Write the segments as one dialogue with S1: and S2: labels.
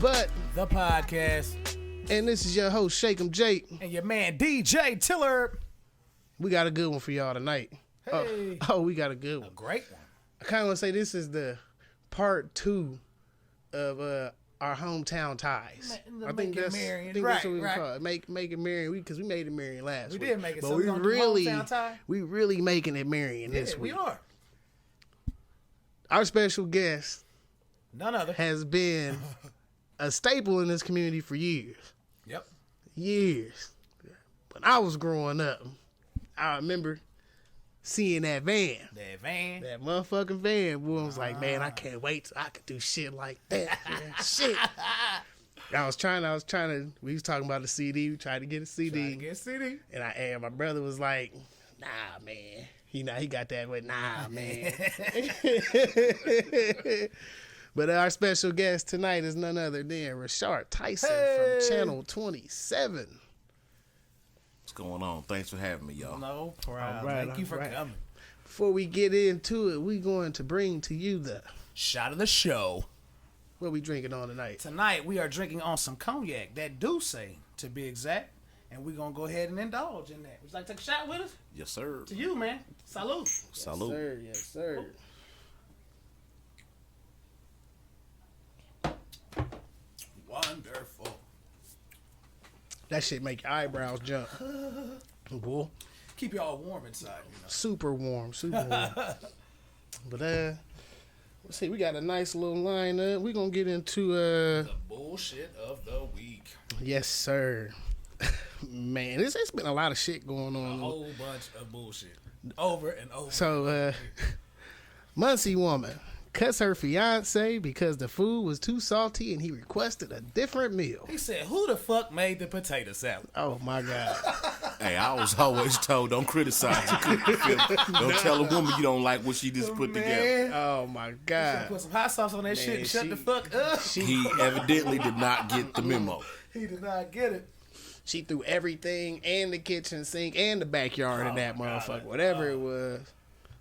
S1: But
S2: the podcast,
S1: and this is your host Shake 'em Jake
S2: and your man DJ Tiller.
S1: We got a good one for y'all tonight.
S2: Hey,
S1: we got a good one,
S2: a great one.
S1: I kind of want to say this is the part 2 of our hometown ties.
S2: I think that's what we call
S1: it. Make it Marion because we made it Marion last week.
S2: We did make it,
S1: but
S2: so
S1: we really making it Marion this week.
S2: We are.
S1: Our special guest,
S2: none other,
S1: has been a staple in this community for years.
S2: Yep.
S1: Years. When I was growing up, I remember seeing that van.
S2: That
S1: motherfucking van. Boy, I was like, man, I can't wait till I could do shit like that. Man. Shit. I was trying to, we was talking about the CD. We tried to get a CD. And my brother was like, nah, man. He got that way. Nah, man. But our special guest tonight is none other than Richarh Tyson from Channel 27.
S3: What's going on? Thanks for having me, y'all.
S2: No problem. Thank you for coming.
S1: Before we get into it, we're going to bring to you the
S2: shot of the show.
S1: What we drinking on tonight?
S2: Tonight, we are drinking on some cognac, that Douce, to be exact. And we're going to go ahead and indulge in that. Would you like to take a shot with us?
S3: Yes, sir.
S2: To you, man. Salute.
S3: Salute.
S1: Yes, sir.
S2: Wonderful.
S1: That shit make your eyebrows jump. Boy.
S2: Keep y'all warm inside, you know.
S1: Super warm. But let's see, we got a nice little lineup. We're gonna get into
S2: the bullshit of the week.
S1: Yes, sir. Man, it's been a lot of shit going on.
S2: A whole bunch of bullshit. Over and over.
S1: So Muncie woman cuts her fiance because the food was too salty and he requested a different meal.
S2: He said, who the fuck made the potato salad?
S1: Oh, my God.
S3: Hey, I was always told, don't criticize your cooking. Don't tell a woman you don't like what she just put together.
S1: Oh, my God.
S2: Put some hot sauce on that shit and shut the fuck up.
S3: He evidently did not get the memo.
S2: He did not get it.
S1: She threw everything and the kitchen sink and the backyard in that motherfucker, whatever it was.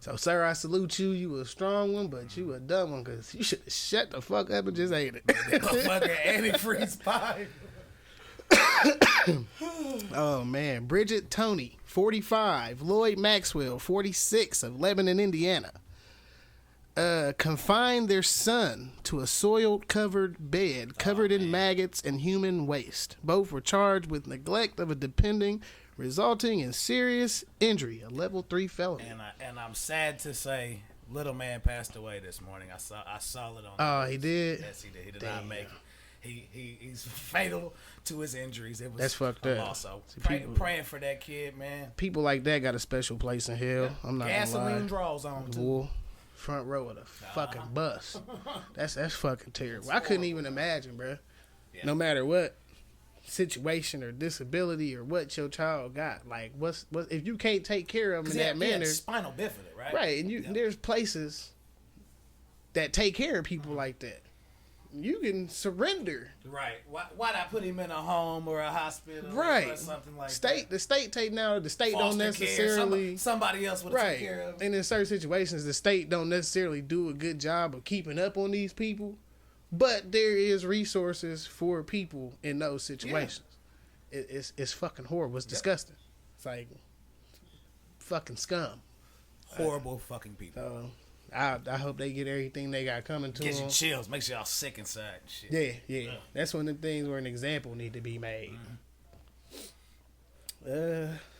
S1: So, sir, I salute you. You a strong one, but you a dumb one because you should have shut the fuck up and just ate it.
S2: Motherfucker antifreeze pie.
S1: Oh, man. Bridget Tony, 45. Lloyd Maxwell, 46, of Lebanon, Indiana. Confined their son to a soil-covered bed covered in maggots and human waste. Both were charged with neglect of a dependent, resulting in serious injury, a level 3 felony.
S2: And I'm sad to say, little man passed away this morning. I saw it on.
S1: Oh, he did?
S2: Yes, he did. He did not make it. He's fatal to his injuries. It was
S1: that's fucked up.
S2: Also, praying for that kid, man.
S1: People like that got a special place in hell. Yeah. I'm not
S2: gasoline
S1: gonna lie.
S2: draws on too.
S1: Wool, front row of the fucking bus. That's fucking terrible. I couldn't even imagine, bro. Yeah. No matter what situation or disability or what your child got, like what if you can't take care of them in that manner,
S2: spinal bifida,
S1: right, and there's places that take care of people like that. You can surrender,
S2: right? Why not put him in a home or a hospital,
S1: right,
S2: or something like
S1: that? The state take now the state
S2: foster
S1: don't necessarily
S2: care. Somebody else would take care of him.
S1: And in certain situations the state don't necessarily do a good job of keeping up on these people. But there is resources for people in those situations. Yeah. It's fucking horrible. It's disgusting. It's like fucking scum.
S2: Horrible fucking people.
S1: I hope they get everything they got coming to them.
S2: Get you chills. Makes y'all sick inside and shit.
S1: Yeah. That's one of the things where an example need to be made.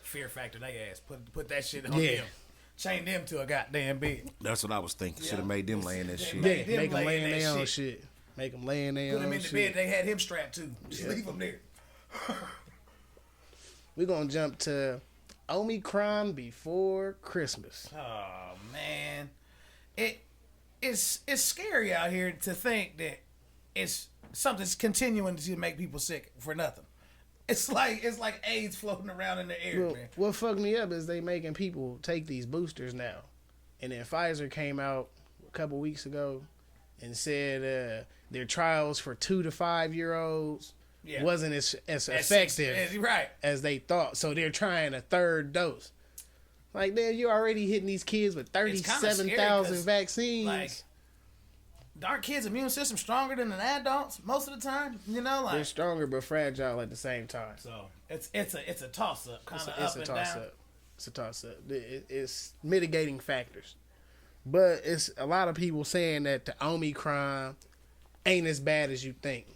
S2: Fear factor they ass. Put that shit on them. Chain them to a goddamn bed.
S3: That's what I was thinking. Should have made them lay in that shit.
S1: Yeah, make them lay in their own shit. Make them lay in their own shit.
S2: Put them in the bed they had him strapped to. Just leave them there.
S1: We're going to jump to Omi Crime Before Christmas.
S2: Oh, man. It's scary out here to think that it's something's continuing to make people sick for nothing. It's like AIDS floating around in the air, man.
S1: What fucked me up is they making people take these boosters now. And then Pfizer came out a couple weeks ago and said their trials for 2 to 5 year olds wasn't as effective as they thought. So they're trying a third dose. Like, man, you're already hitting these kids with 37,000 vaccines. Like,
S2: aren't kids' immune system stronger than an adults most of the time? You know, like
S1: they're stronger but fragile at the same time.
S2: So it's a toss up, kind of up and down.
S1: It's a toss up. It's mitigating factors, but it's a lot of people saying that the Omi Crime ain't as bad as you think,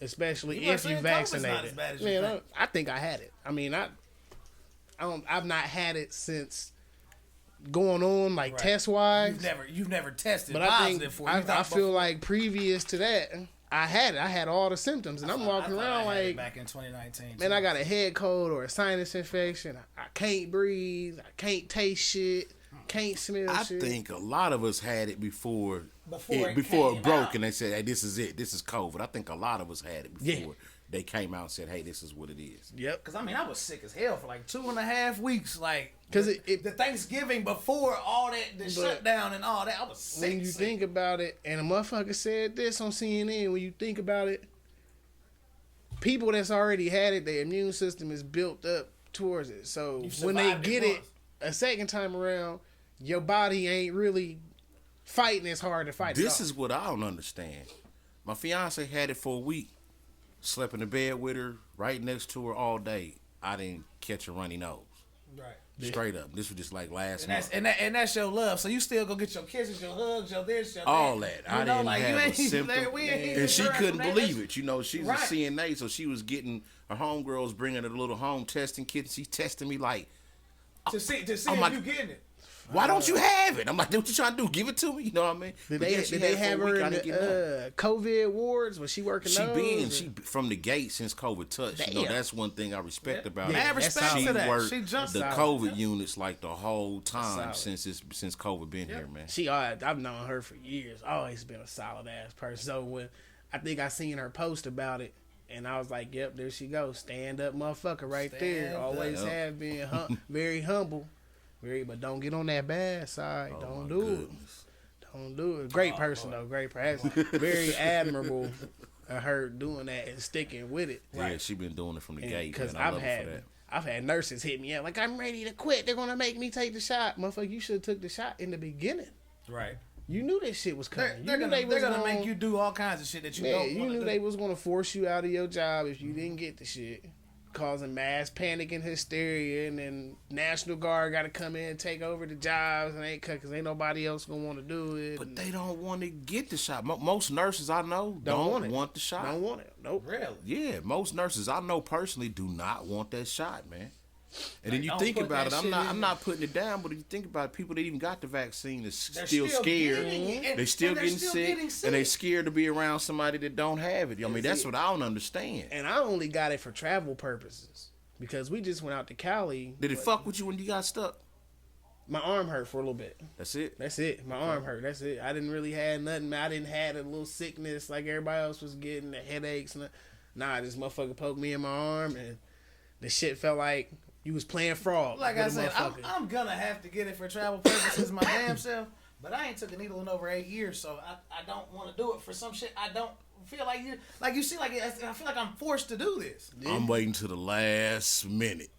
S1: especially if you vaccinated. Man, I think I had it. I mean, I've not had it since going on test wise.
S2: You've never tested,
S1: but
S2: positive for it.
S1: I feel like previous to that, I had it. I had all the symptoms, and I'm walking around like
S2: back in 2019.
S1: Man, I got a head cold or a sinus infection. I can't breathe. I can't taste shit. Can't smell shit.
S3: I think a lot of us had it before it broke, and they said, "Hey, this is it. This is COVID." I think a lot of us had it before. They came out and said, "Hey, this is what it is."
S1: Yep.
S2: Because I was sick as hell for like 2.5 weeks. Like, because the Thanksgiving before all that, the shutdown and all that, I was sick.
S1: When you think about it, and a motherfucker said this on CNN. When you think about it, people that's already had it, their immune system is built up towards it. So when they get it a second time around, your body ain't really fighting as hard to fight.
S3: This is what I don't understand. My fiance had it for a week. Slept in the bed with her, right next to her all day. I didn't catch a runny nose.
S2: Right.
S3: Straight up. This was just like last month.
S2: And that's your love. So you still go get your kisses, your hugs, your this, your that.
S3: All that. I didn't have a symptom. And she couldn't believe it. You know, she's a CNA, so she was getting her homegirls bringing her little home testing kit. She's testing me like
S2: to see if you getting it.
S3: Why don't you have it? I'm like, what you trying to do? Give it to me? You know what I mean?
S1: Did they have her in the COVID wards? Was she working
S3: She from the gate since COVID touched.
S1: Damn.
S3: You know, that's one thing I respect about her.
S2: Mad respect to that.
S3: She worked the COVID units like the whole time since COVID been here, man.
S1: I've known her for years. Always been a solid ass person. So when I think I seen her post about it, and I was like, yep, there she goes. Stand up motherfucker right there. Always have been very humble. But don't get on that bad side. Don't do it. Great person though. Great person. Very admirable of her doing that and sticking with it.
S3: Yeah, she been doing it from the gate.
S1: Because I've had nurses hit me up like, I'm ready to quit. They're gonna make me take the shot. Motherfucker, you should have took the shot in the beginning.
S2: Right.
S1: You knew this shit was coming.
S2: They're gonna make you do all kinds of shit that you don't want to do.
S1: You knew they was gonna force you out of your job if you didn't get the shit. Causing mass panic and hysteria, and then National Guard got to come in and take over the jobs, and because ain't nobody else gonna want to do it.
S3: But they don't want to get the shot. Most nurses I know don't want the shot.
S1: Don't want it. Nope.
S2: Really?
S3: Yeah, most nurses I know personally do not want that shot, man. And then you think about it, I'm not putting it down, but if you think about it, people that even got the vaccine is still scared. They're still getting sick, and they're scared to be around somebody that don't have it. I mean, that's what I don't understand.
S1: And I only got it for travel purposes because we just went out to Cali.
S3: Did it fuck with you when you got stuck?
S1: My arm hurt for a little bit.
S3: That's it?
S1: That's it. My arm hurt. That's it. I didn't really have nothing. I didn't have a little sickness like everybody else was getting, the headaches. Nah, this motherfucker poked me in my arm, and the shit felt like you was playing frog.
S2: Like I said, I'm gonna have to get it for travel purposes my damn self. But I ain't took a needle in over 8 years, so I don't want to do it for some shit. I don't feel like I feel like I'm forced to do this.
S3: Yeah. I'm waiting to the last minute.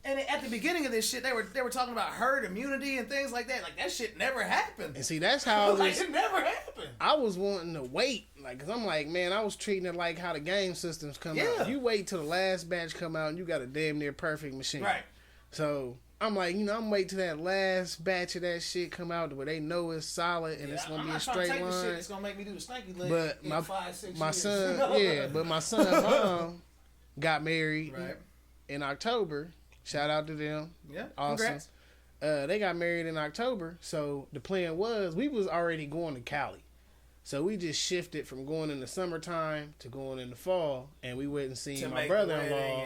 S2: And at the beginning of this shit, they were talking about herd immunity and things like that. Like, that shit never happened.
S1: And see, that's how
S2: it never happened.
S1: I was wanting to wait, cause I'm like, man, I was treating it like how the game systems come out. You wait till the last batch come out, and you got a damn near perfect machine.
S2: Right.
S1: So I'm like, I'm waiting till that last batch of that shit come out where they know it's solid and it's gonna be a straight line.
S2: The shit it's gonna make me do the stanky leg.
S1: But
S2: in 5-6
S1: my
S2: years.
S1: son, but my son mom got married in October. Shout out to them.
S2: Yeah,
S1: awesome.
S2: Congrats.
S1: They got married in October, so the plan was we was already going to Cali. So we just shifted from going in the summertime to going in the fall, and we went and seen my brother-in-law.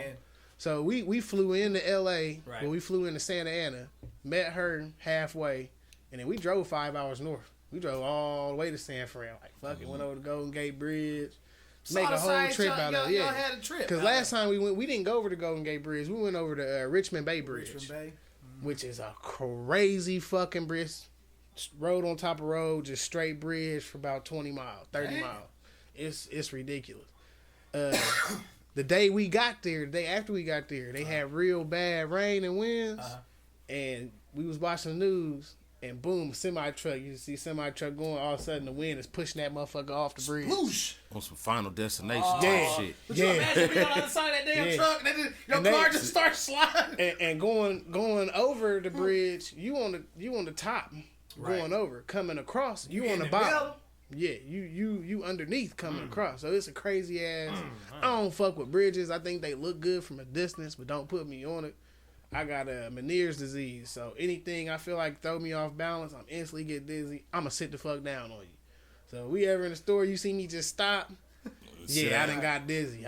S1: So we flew into L.A., but we flew into Santa Ana, met her halfway, and then we drove 5 hours north. We drove all the way to San Fran. Like, fuck it. Went over the Golden Gate Bridge. Make a whole trip out of it. Yeah.
S2: Y'all had a trip.
S1: Because last time we went, we didn't go over the Golden Gate Bridge. We went over the Richmond Bay Bridge.
S2: Richmond Bay.
S1: Which is a crazy fucking bridge. Road on top of road, just straight bridge for about 20 miles, 30 miles. It's ridiculous. The day we got there, the day after we got there, they had real bad rain and winds. And we was watching the news, and boom, semi-truck. You see semi-truck going, all of a sudden the wind is pushing that motherfucker off the bridge.
S3: Sploosh. On some Final Destination type shit.
S2: But you imagine being on the other side of that damn truck, and then your car just starts sliding.
S1: And going over the bridge, you on the top. Going over, coming across, you on the bottom. Yeah, you underneath coming across. So it's a crazy ass. I don't fuck with bridges. I think they look good from a distance, but don't put me on it. I got a Meniere's disease, so anything I feel like throw me off balance, I'm instantly get dizzy. I'ma sit the fuck down on you. So we ever in the store, you see me just stop. Yeah, I done got dizzy.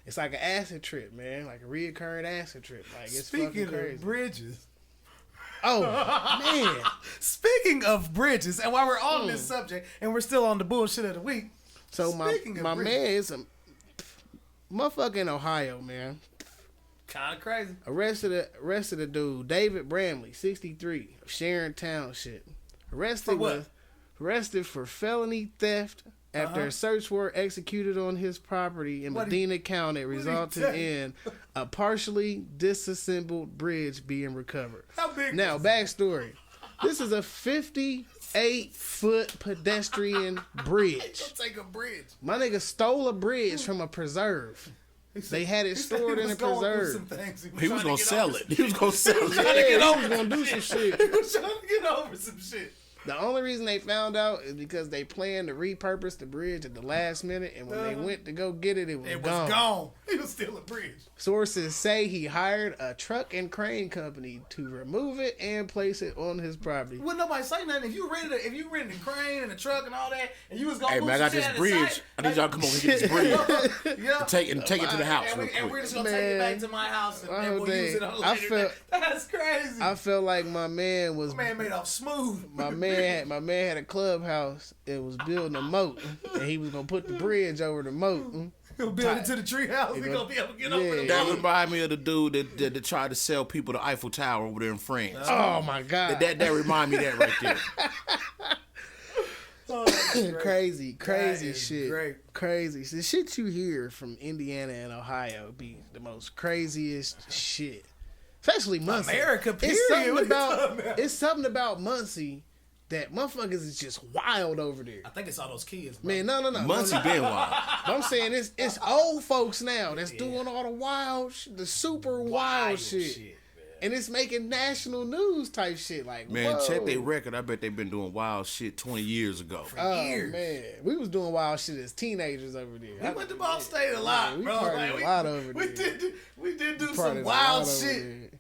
S1: It's like an acid trip, man, like a reoccurring acid trip. Like it's fucking crazy.
S2: Of bridges.
S1: Oh, man.
S2: Speaking of bridges, and while we're on this subject, and we're still on the bullshit of the week.
S1: So my man is a motherfucker in Ohio, man.
S2: Kind of crazy.
S1: Arrested a dude, David Bramley, 63, of Sharon Township. Arrested for felony theft after a search warrant executed on his property in Medina County resulted in a partially disassembled bridge being recovered.
S2: How big?
S1: Now, backstory. This is a 58-foot pedestrian bridge.
S2: Take a bridge.
S1: My nigga stole a bridge from a preserve. They had it stored in a preserve.
S3: He was going to sell it. He was going to sell it.
S1: He was going to do some shit.
S2: He was trying to get over some shit.
S1: The only reason they found out is because they planned to repurpose the bridge at the last minute, and when they went to go get it, it was gone.
S2: He was still a bridge.
S1: Sources say he hired a truck and crane company to remove it and place it on his property.
S2: Well, nobody say nothing. If you rented a crane and a truck and all that, and you was gonna move
S3: I got this bridge. I need y'all to come over and get this bridge. Take it to the house.
S2: And we're just gonna take it back to my house and we'll use it on later. That's crazy.
S1: I felt like my man was.
S2: My man made off smooth.
S1: My man had a clubhouse and was building a moat, and he was gonna put the bridge over the moat.
S2: He'll build it to the tree house. He's gonna be able to get over the
S3: That remind me of the dude that tried to sell people the Eiffel Tower over there in France.
S1: Oh my god.
S3: That remind me of that right there.
S1: Crazy shit. Great. Crazy. The shit you hear from Indiana and Ohio be the most craziest shit. Especially Muncie.
S2: America, period.
S1: It's something about Muncie that motherfuckers is just wild over there.
S2: I think it's all those kids,
S1: bro. Man, no.
S3: Muncie been wild.
S1: But I'm saying it's old folks now that's doing all the wild, the super wild shit. And it's making national news type shit. Like,
S3: man,
S1: whoa.
S3: Check their record. I bet they've been doing wild shit 20 years ago.
S2: For years.
S1: Man, we was doing wild shit as teenagers over there.
S2: We went to Ball State a lot, bro.
S1: Partied a lot over there.
S2: We did do some wild shit.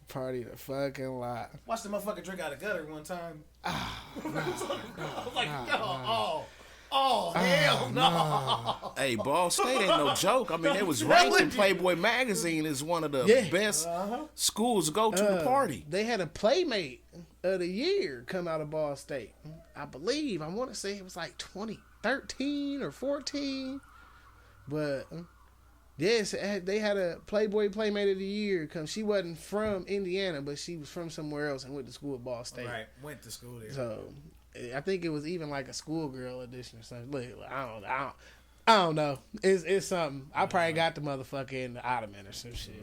S1: Partied a fucking lot.
S2: Watched the motherfucker drink out of gutter one time. I was like, hell no.
S3: Hey, Ball State ain't no joke. I mean, they was ranked in Playboy magazine as one of the best schools to go to the party.
S1: They had a Playmate of the Year come out of Ball State. I believe. I want to say it was like 2013 or 14. But yes, they had a Playboy Playmate of the Year come. She wasn't from Indiana, but she was from somewhere else and went to school at Ball State.
S2: Right, went to school there.
S1: So I think it was even like a schoolgirl edition or something. Look, I don't know. It's something. I probably got the motherfucker in the ottoman or some shit.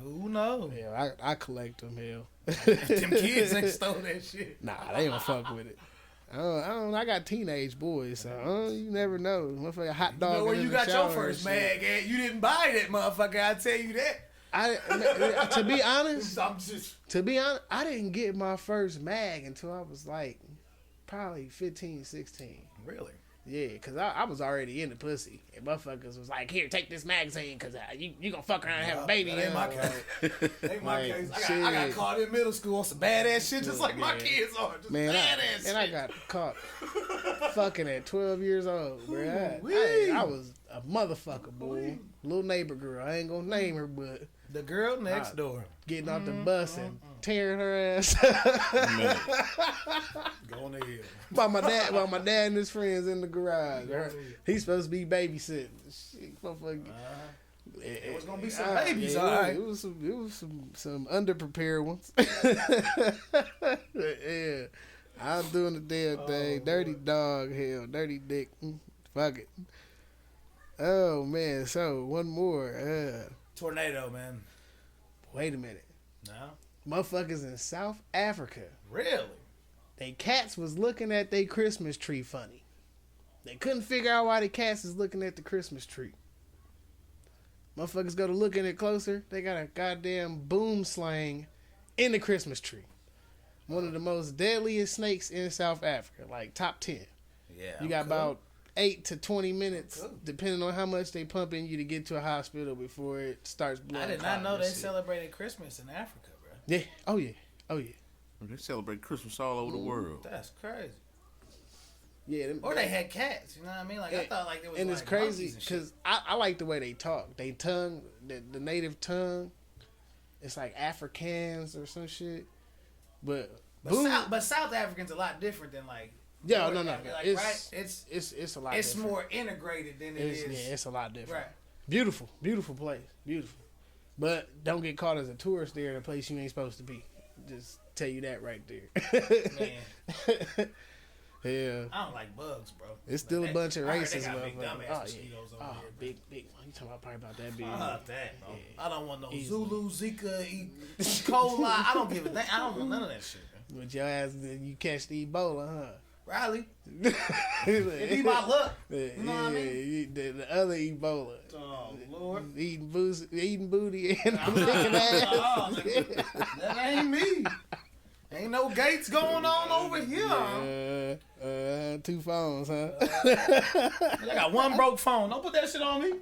S2: Who knows?
S1: Yeah, I collect them. Hell,
S2: them kids ain't stole that shit.
S1: Nah, they don't fuck with it. I got teenage boys, so you never know. Motherfucker, hot dog.
S2: You know where you got your first mag at? You didn't buy that motherfucker. I tell you that.
S1: To be honest, I didn't get my first mag until I was like probably 15, 16.
S2: Really?
S1: Yeah, because I was already in the pussy. And motherfuckers was like, here, take this magazine because you going to fuck around and have a baby.
S2: That ain't my case. Ain't my case. I got caught in middle school on some badass shit just like my kids are. Just badass shit.
S1: And I got caught fucking at 12 years old, bro. I was a motherfucker, boy. Little neighbor girl. I ain't going to name her, but
S2: The girl next door.
S1: Getting off the bus and tearing her ass.
S2: Going to hell.
S1: While my dad and his friends in the garage. He's supposed to be babysitting. Shit, motherfucker.
S2: It was gonna be some babies, all right.
S1: It was some underprepared ones. Yeah, I'm doing the damn thing. Dirty dog, hell, dirty dick. Fuck it. Oh man, so one more.
S2: Tornado, man.
S1: Wait a minute.
S2: No.
S1: Motherfuckers in South Africa.
S2: Really?
S1: They cats was looking at their Christmas tree funny. They couldn't figure out why the cats is looking at the Christmas tree. Motherfuckers go to look at it closer. They got a goddamn boom slang in the Christmas tree. One of the most deadliest snakes in South Africa. Like top 10.
S2: Yeah.
S1: You got about 8 to 20 minutes, depending on how much they pump in you to get to a hospital before it starts blowing.
S2: I did not know they celebrated Christmas in Africa, bro.
S1: Yeah. Oh, yeah. Oh, yeah.
S3: They celebrate Christmas all over the world.
S2: That's crazy.
S1: Yeah.
S2: Or they had cats, you know what I mean? Like, I thought like there was
S1: and
S2: like
S1: it's crazy because I like the way they talk. They tongue, the native tongue, it's like Afrikaans or some shit. But
S2: South African's a lot different than like.
S1: Yeah, no.
S2: Like,
S1: it's,
S2: right?
S1: It's a lot.
S2: It's
S1: different.
S2: more integrated than it is.
S1: Yeah, it's a lot different.
S2: Right.
S1: Beautiful place, beautiful. But don't get caught as a tourist there in a place you ain't supposed to be. Just tell you that right there.
S2: Man.
S1: Yeah.
S2: I don't like bugs, bro.
S1: It's still a bunch of racist
S2: motherfuckers.
S1: Big. You talking about probably about that big?
S2: Fuck that, bro.
S1: Yeah.
S2: I don't want no Zulu, Zika, E. coli. I don't give a thing. I don't want none of that shit, bro.
S1: With your ass, you catch the Ebola, huh?
S2: Riley. It be my luck. You know what I mean?
S1: The other Ebola.
S2: Oh, Lord.
S1: Eating booty and licking ass.
S2: That ain't me. Ain't no gates going on over here.
S1: 2 phones, huh?
S2: I got one broke phone. Don't put that shit on me.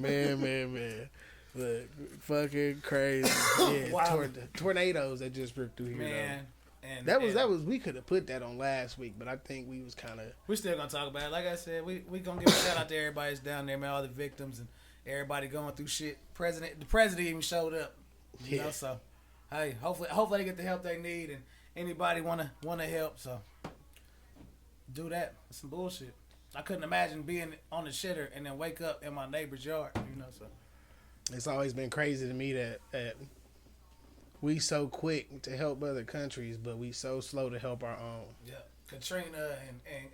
S1: Man. Look, fucking crazy. Yeah,
S2: Wow.
S1: Tornadoes that just ripped through here.
S2: Man.
S1: And that was we could have put that on last week, but I think we was kind of.
S2: We're still gonna talk about it. Like I said, we gonna give a shout out to everybody that's down there, man. All the victims and everybody going through shit. The president even showed up. You know, so hey, hopefully they get the help they need, and anybody wanna help. So do that. It's some bullshit. I couldn't imagine being on the shitter and then wake up in my neighbor's yard. You know, so
S1: it's always been crazy to me that we so quick to help other countries, but we so slow to help our own. Yeah,
S2: Katrina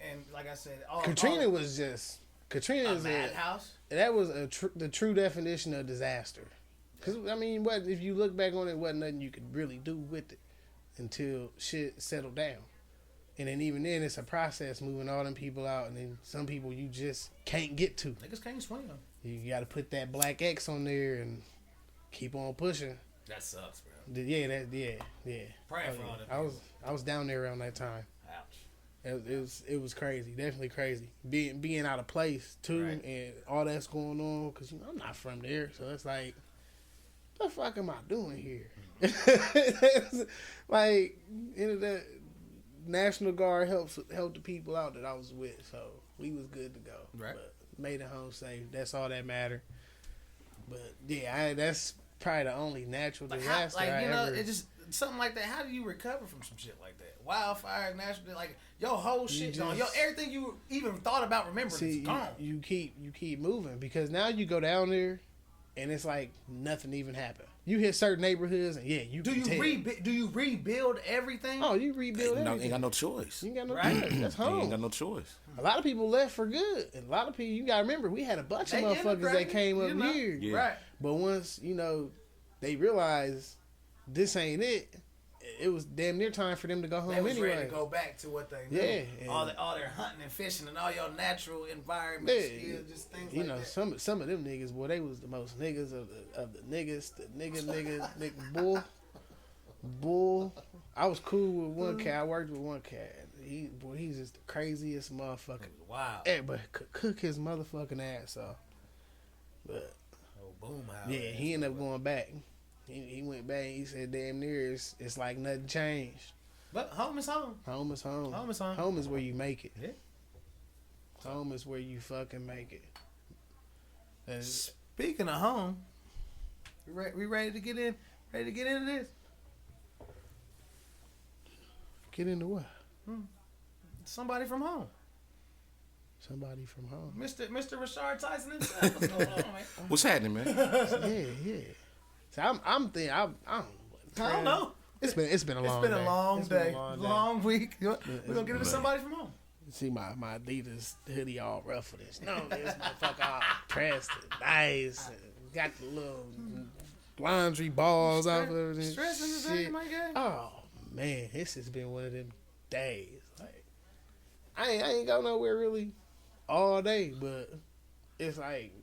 S2: and like I said,
S1: Katrina was a
S2: madhouse.
S1: That was the true definition of disaster. Because I mean, what if you look back on it, wasn't nothing you could really do with it until shit settled down. And then even then, it's a process moving all them people out, and then some people you just can't get to.
S2: Niggas can't swing them.
S1: You got to put that black X on there and keep on pushing.
S2: That sucks, bro.
S1: Yeah.
S2: Praying for all that.
S1: I was down there around that time.
S2: Ouch.
S1: It was crazy, definitely crazy. Being out of place too, right. And all that's going on because I'm not from there, so it's like, what the fuck am I doing here? Like, the National Guard helped the people out that I was with, so we was good to go.
S2: Right.
S1: But made it home safe. That's all that mattered. But yeah, that's probably the only natural disaster
S2: it's just something like that. How do you recover from some shit like that? Wildfire, natural, like your whole shit gone. Everything you even thought about remembering is gone.
S1: You keep moving because now you go down there, and it's like nothing even happened. You hit certain neighborhoods, and do you rebuild everything? Oh, you rebuild everything.
S3: Ain't got no choice.
S1: You ain't got no choice. That's home.
S3: You ain't got no choice.
S1: A lot of people left for good. And a lot of people, you got to remember, we had a bunch of motherfuckers that came up here.
S3: Yeah.
S2: Right.
S1: But once, they realized this ain't it, it was damn near time for them to go home anyway.
S2: They was ready to go back to what they knew. Yeah. All their hunting and fishing and all your natural environments. Yeah. Just things like that.
S1: Some of them niggas, boy, they was the most niggas of the niggas, the nigga bull. I was cool with one cat. I worked with one cat. He's just the craziest motherfucker.
S2: Wow.
S1: Everybody could cook his motherfucking ass off. But
S2: boom house.
S1: Yeah, he ended up going back. He went back. He said, "Damn near, it's like nothing changed."
S2: But home is home.
S1: Home is home.
S2: Home is home.
S1: Home is where you make it.
S2: Yeah.
S1: Home is where you fucking make it.
S2: Speaking of home, we ready to get in? Ready to get into this?
S1: Get into what?
S2: Somebody from home.
S1: Somebody from home.
S2: Mr. Richarh Tyson himself. What's going on, man?
S3: What's happening, man?
S1: Yeah. So I'm thinking. I
S2: don't know.
S1: It's been a long day.
S2: Long week. We're gonna get into somebody from home.
S1: See my Adidas hoodie all ruffled. No, this motherfucker all pressed and nice. And got the little laundry balls off of it.
S2: Stressing today, my guy.
S1: Oh man, this has been one of them days. Like I ain't go nowhere really all day, but it's like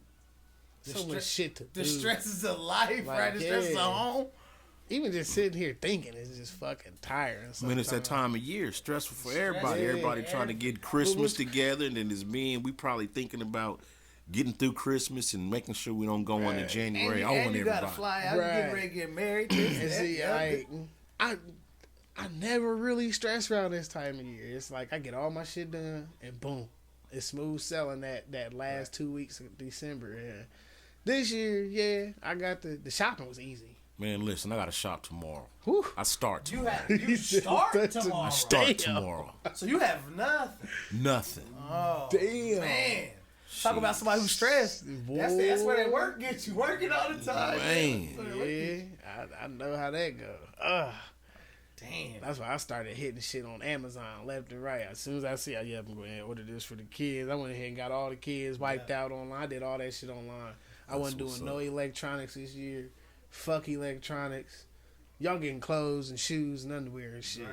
S1: so much shit to do.
S2: The stresses of life, like, right? The stresses of home.
S1: Even just sitting here thinking is just fucking tiring.
S3: I mean, it's that time of year, stressful for everybody. Everybody trying to get Christmas together, and then as me and we probably thinking about getting through Christmas and making sure we don't go into January.
S2: And you gotta fly out. Right. You getting ready to get married.
S1: And see, like, I never really stress around this time of year. It's like I get all my shit done, and boom, it's smooth selling that last 2 weeks of December. Yeah. This year, I got the shopping was easy.
S3: Man, listen, I got to shop tomorrow.
S1: Whew.
S3: I start tomorrow.
S2: You start tomorrow?
S3: I start tomorrow.
S2: So you have nothing?
S3: Nothing.
S2: Oh,
S1: damn.
S2: Man. Talk about somebody who's stressed. That's where that work gets you. Working all the time.
S3: Man.
S1: Yeah, I know how that go.
S2: Damn.
S1: That's why I started hitting shit on Amazon left and right. As soon as I see, I'm going to order this for the kids. I went ahead and got all the kids wiped out online. I did all that shit online. I wasn't doing no electronics this year. Fuck electronics. Y'all getting clothes and shoes and underwear and shit.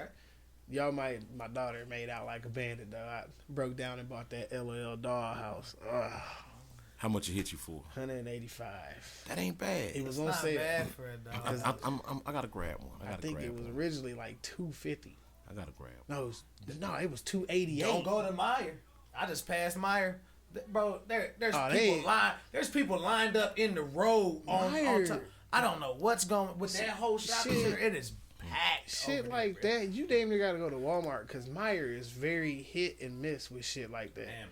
S1: Right. My daughter made out like a bandit though. I broke down and bought that LOL dollhouse.
S3: How much it hit you for?
S1: $185.
S3: That ain't bad.
S1: It was on sale.
S2: Not bad for a dog.
S3: I gotta grab one.
S1: I think it was originally like $250.
S3: I gotta grab one.
S1: No, it was $288.
S2: Don't go to Meijer. I just passed Meijer. Bro, there's people lined up in the road on time. I don't know what's going with that whole shopping center. It is packed.
S1: Shit like that. You damn near gotta go to Walmart because Meijer is very hit and miss with shit like that. Damn.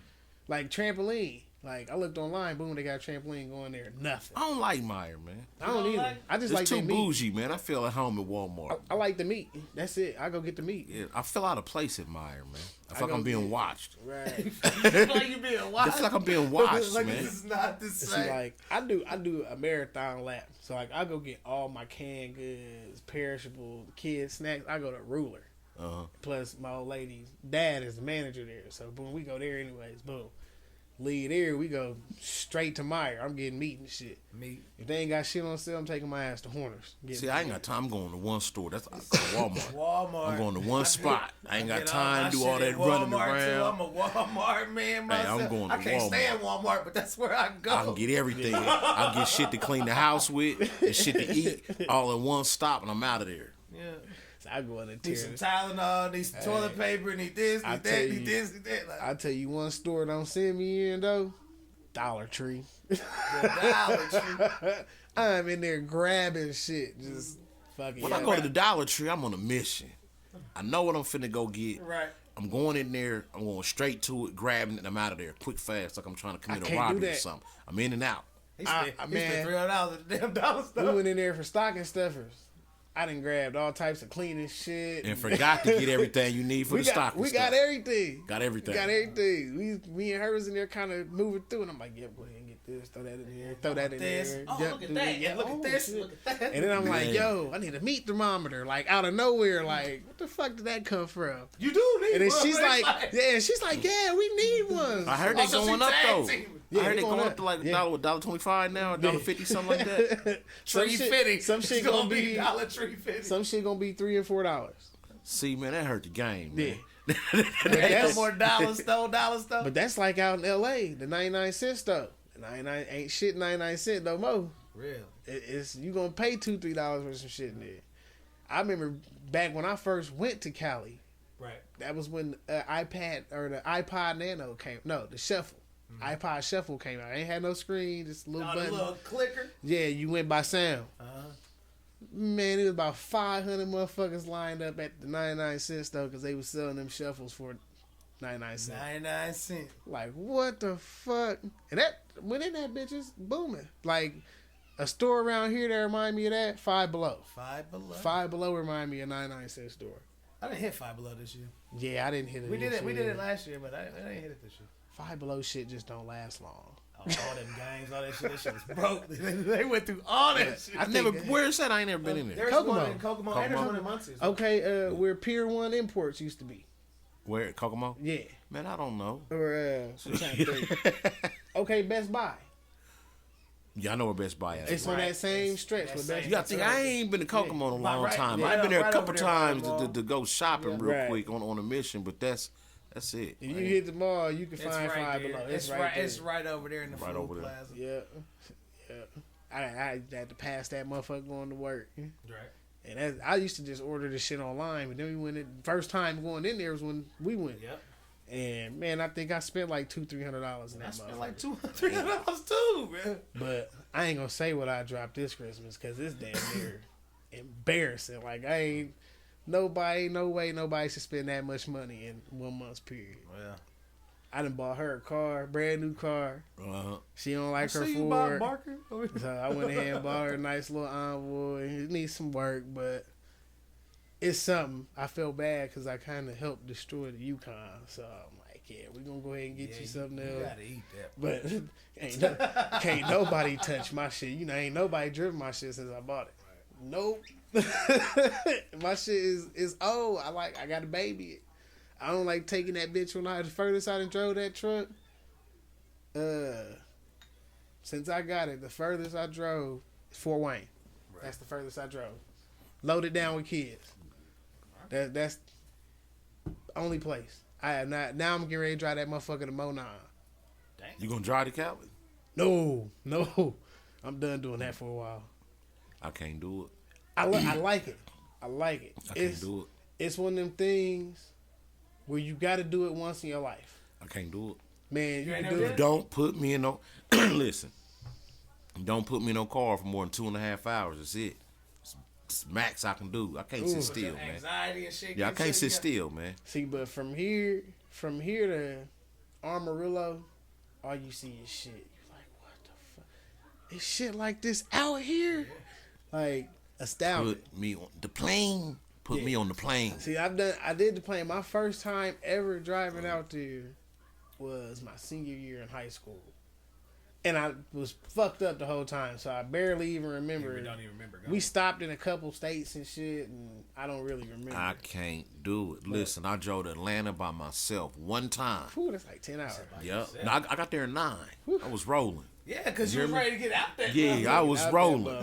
S1: Like trampoline. Like I looked online, boom, they got a trampoline going there. Nothing.
S3: I don't like Meijer, man.
S1: I don't either. I just like the meat.
S3: It's too bougie, man. I feel at home at Walmart.
S1: I like the meat. That's it. I go get the meat.
S3: Yeah, I feel out of place at Meijer, man. I feel like I'm being watched.
S1: Right.
S2: You feel like you being watched.
S3: I feel like I'm being watched,
S2: like
S3: man.
S2: This is not the same.
S1: See, like I do a marathon lap. So like I go get all my canned goods, perishable, kids snacks. I go to Ruler. Plus my old lady's dad is the manager there. So boom, we go there anyways. Boom. Leave there, we go straight to Meijer. I'm getting meat and shit.
S2: Meat.
S1: If they ain't got shit on sale, I'm taking my ass to Horner's.
S3: See, I ain't got time. I'm going to one store. That's Walmart.
S2: Walmart.
S3: I'm going to one spot. I ain't got time to do all that running around.
S2: I'm a Walmart man myself.
S3: Hey, I'm going to
S2: I can't stand Walmart, but that's where I go.
S3: I can get everything. I get shit to clean the house with and shit to eat all in one stop, and I'm out of there.
S2: Yeah.
S1: I go in
S2: need some Tylenol, need some toilet paper, need this, need that, need this, need that. Like,
S1: I tell you one store don't send me in though, Dollar Tree.
S2: Dollar Tree.
S1: I'm in there grabbing shit, just fucking.
S3: When I go to the Dollar Tree, I'm on a mission. I know what I'm finna go get.
S2: Right.
S3: I'm going in there. I'm going straight to it, grabbing it, and I'm out of there, quick, fast, like I'm trying to commit a robbery or something. I'm in and out.
S2: He spent $300 at the damn dollar store.
S1: We went in there for stocking stuffers. I done grabbed all types of cleaning shit.
S3: And forgot to get everything you need for the stocking
S1: We
S3: stuff.
S1: got everything.
S3: Got everything.
S1: We got everything. Me and her was in there kind of moving through, and I'm like, yep, go ahead and get this, throw that in there, throw that in there.
S2: Oh, look at that. Yeah, look at this, look at that.
S1: And then I'm like, yo, I need a meat thermometer, like out of nowhere. Like, what the fuck did that come from?
S2: You do need one.
S1: And then she's like, yeah, we need one.
S3: I heard they going up, though.
S1: Yeah,
S3: I heard they going up to like $1.25 now, or $1.50, something like that.
S2: $3.50.
S1: Some shit gonna be
S2: $3.50.
S1: Some shit gonna be $3 and $4.
S3: See, man, that hurt the game, man.
S1: Yeah.
S2: That's more dollar store.
S1: But that's like out in L.A. The 99-cent stuff. 99 ain't shit 99 cents no more.
S2: Real.
S1: It's you gonna pay $2-3 for some shit in there. I remember back when I first went to Cali.
S2: Right.
S1: That was when the iPod Nano came. No, the Shuffle. iPod Shuffle came out. I ain't had no screen, just a little button.
S2: A little clicker.
S1: Yeah, you went by sound. Man, it was about 500 motherfuckers lined up at the 99 cents though, because they was selling them shuffles for 99 cents.
S2: 99 cents.
S1: Like, what the fuck? And that, when that bitch is booming. Like, a store around here that remind me of that, Five Below. Five Below remind me of 99 cent store.
S2: I didn't hit Five Below this year.
S1: Yeah, I didn't hit it.
S2: We did it last year, but I didn't hit it this year.
S1: Five Below shit just don't last long.
S2: All them games, all that shit was broke. They went through all that shit.
S3: Where's that? I ain't never been in there.
S2: There's one in Kokomo. And there's one in Muncie.
S1: Okay, where Pier 1 Imports used to be.
S3: Where, Kokomo?
S1: Yeah.
S3: Man, I don't know.
S1: Or, I'm trying to think. Okay, Best Buy.
S3: Yeah, I know where Best Buy is.
S1: It's on that same stretch with Best Buy.
S3: You gotta think, I ain't been to Kokomo in a long time. I've been there a couple times to go shopping real quick on a mission, but that's it.
S1: If you hit the mall, you can find Five Below.
S2: It's right over there in the food plaza.
S1: Yeah. I had to pass that motherfucker going to work.
S2: Right.
S1: And I used to just order this shit online, but then we went first time going in there was when we went. Yep. And man, I think I spent like $200-$300 in that motherfucker. I spent like
S2: $200-$300 too, man.
S1: But I ain't gonna say what I dropped this Christmas because it's damn near embarrassing. Like no way nobody should spend that much money in 1 month's period. Well, I done bought her a car, brand new car. She don't like her Ford. So I went ahead and bought her a nice little Envoy. It needs some work, but it's something. I feel bad because I kind of helped destroy the Yukon. So I'm like, yeah, we're going to go ahead and get you something else.
S2: You got to eat
S1: But
S2: that.
S1: can't nobody touch my shit. You know, ain't nobody driven my shit since I bought it. Right. Nope. My shit is old. I got to baby it. I don't like taking that bitch when the furthest I done drove that truck. Since I got it, the furthest I drove is Fort Wayne. Right. That's the furthest I drove. Loaded down with kids. That's the only place. I have not. Now I'm getting ready to drive that motherfucker to Mo9.
S3: You gonna drive to Cali?
S1: No. I'm done doing that for a while.
S3: I can't do it.
S1: I like it. I
S3: can't do it.
S1: It's one of them things where you got to do it once in your life.
S3: I can't do it.
S1: Man, you can do it.
S3: Don't put me in no. Listen. Don't put me in no car for more than 2.5 hours. That's it. It's max I can do. I can't sit still, man.
S2: Anxiety and shit.
S3: Yeah, I can't sit still, man.
S1: See, but from here to Amarillo, all you see is shit. You're like, what the fuck? Is shit like this out here? Yeah. Like, astounding.
S3: Put me on the plane. Put me on the plane.
S1: See, I did the plane. My first time ever driving out there was my senior year in high school. And I was fucked up the whole time, so I barely even remember.
S2: We don't even remember going.
S1: We stopped in a couple states and shit, and I don't really remember.
S3: I can't do it. Listen, I drove to Atlanta by myself one time.
S1: Ooh, that's like 10 hours.
S3: Yep. No, I got there at 9. Whew. I was rolling.
S2: Yeah, because you were ready to get out there.
S3: Yeah, I was rolling.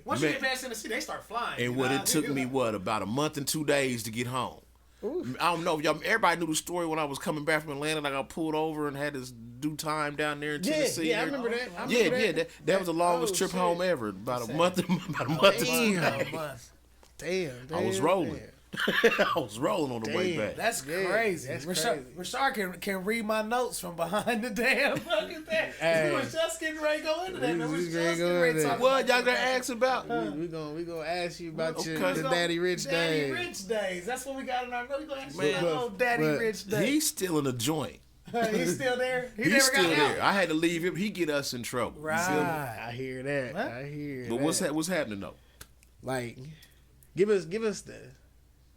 S2: Once you get past Tennessee, they start flying.
S3: And it took me, about a month and 2 days to get home. Oof. I don't know. Everybody knew the story when I was coming back from Atlanta. I got pulled over and had to do time down there in Tennessee.
S1: Yeah, I remember that.
S3: That was the longest trip home ever. About a month.
S1: Damn.
S3: I was rolling. I was rolling on the way back.
S2: That's crazy. Richarh can read my notes from behind the damn fucking thing. We was just getting ready to go into that.
S3: What y'all gonna ask about?
S1: We gonna ask you about the Daddy Rich days.
S2: Daddy Rich days. That's what we got in our. We gonna ask you about Daddy Rich days.
S3: He's still in the joint.
S2: He's still there.
S3: He's still there. I had to leave him. He get us in trouble.
S1: Right. I hear that. Huh? I hear.
S3: But what's happening though?
S1: Like, give us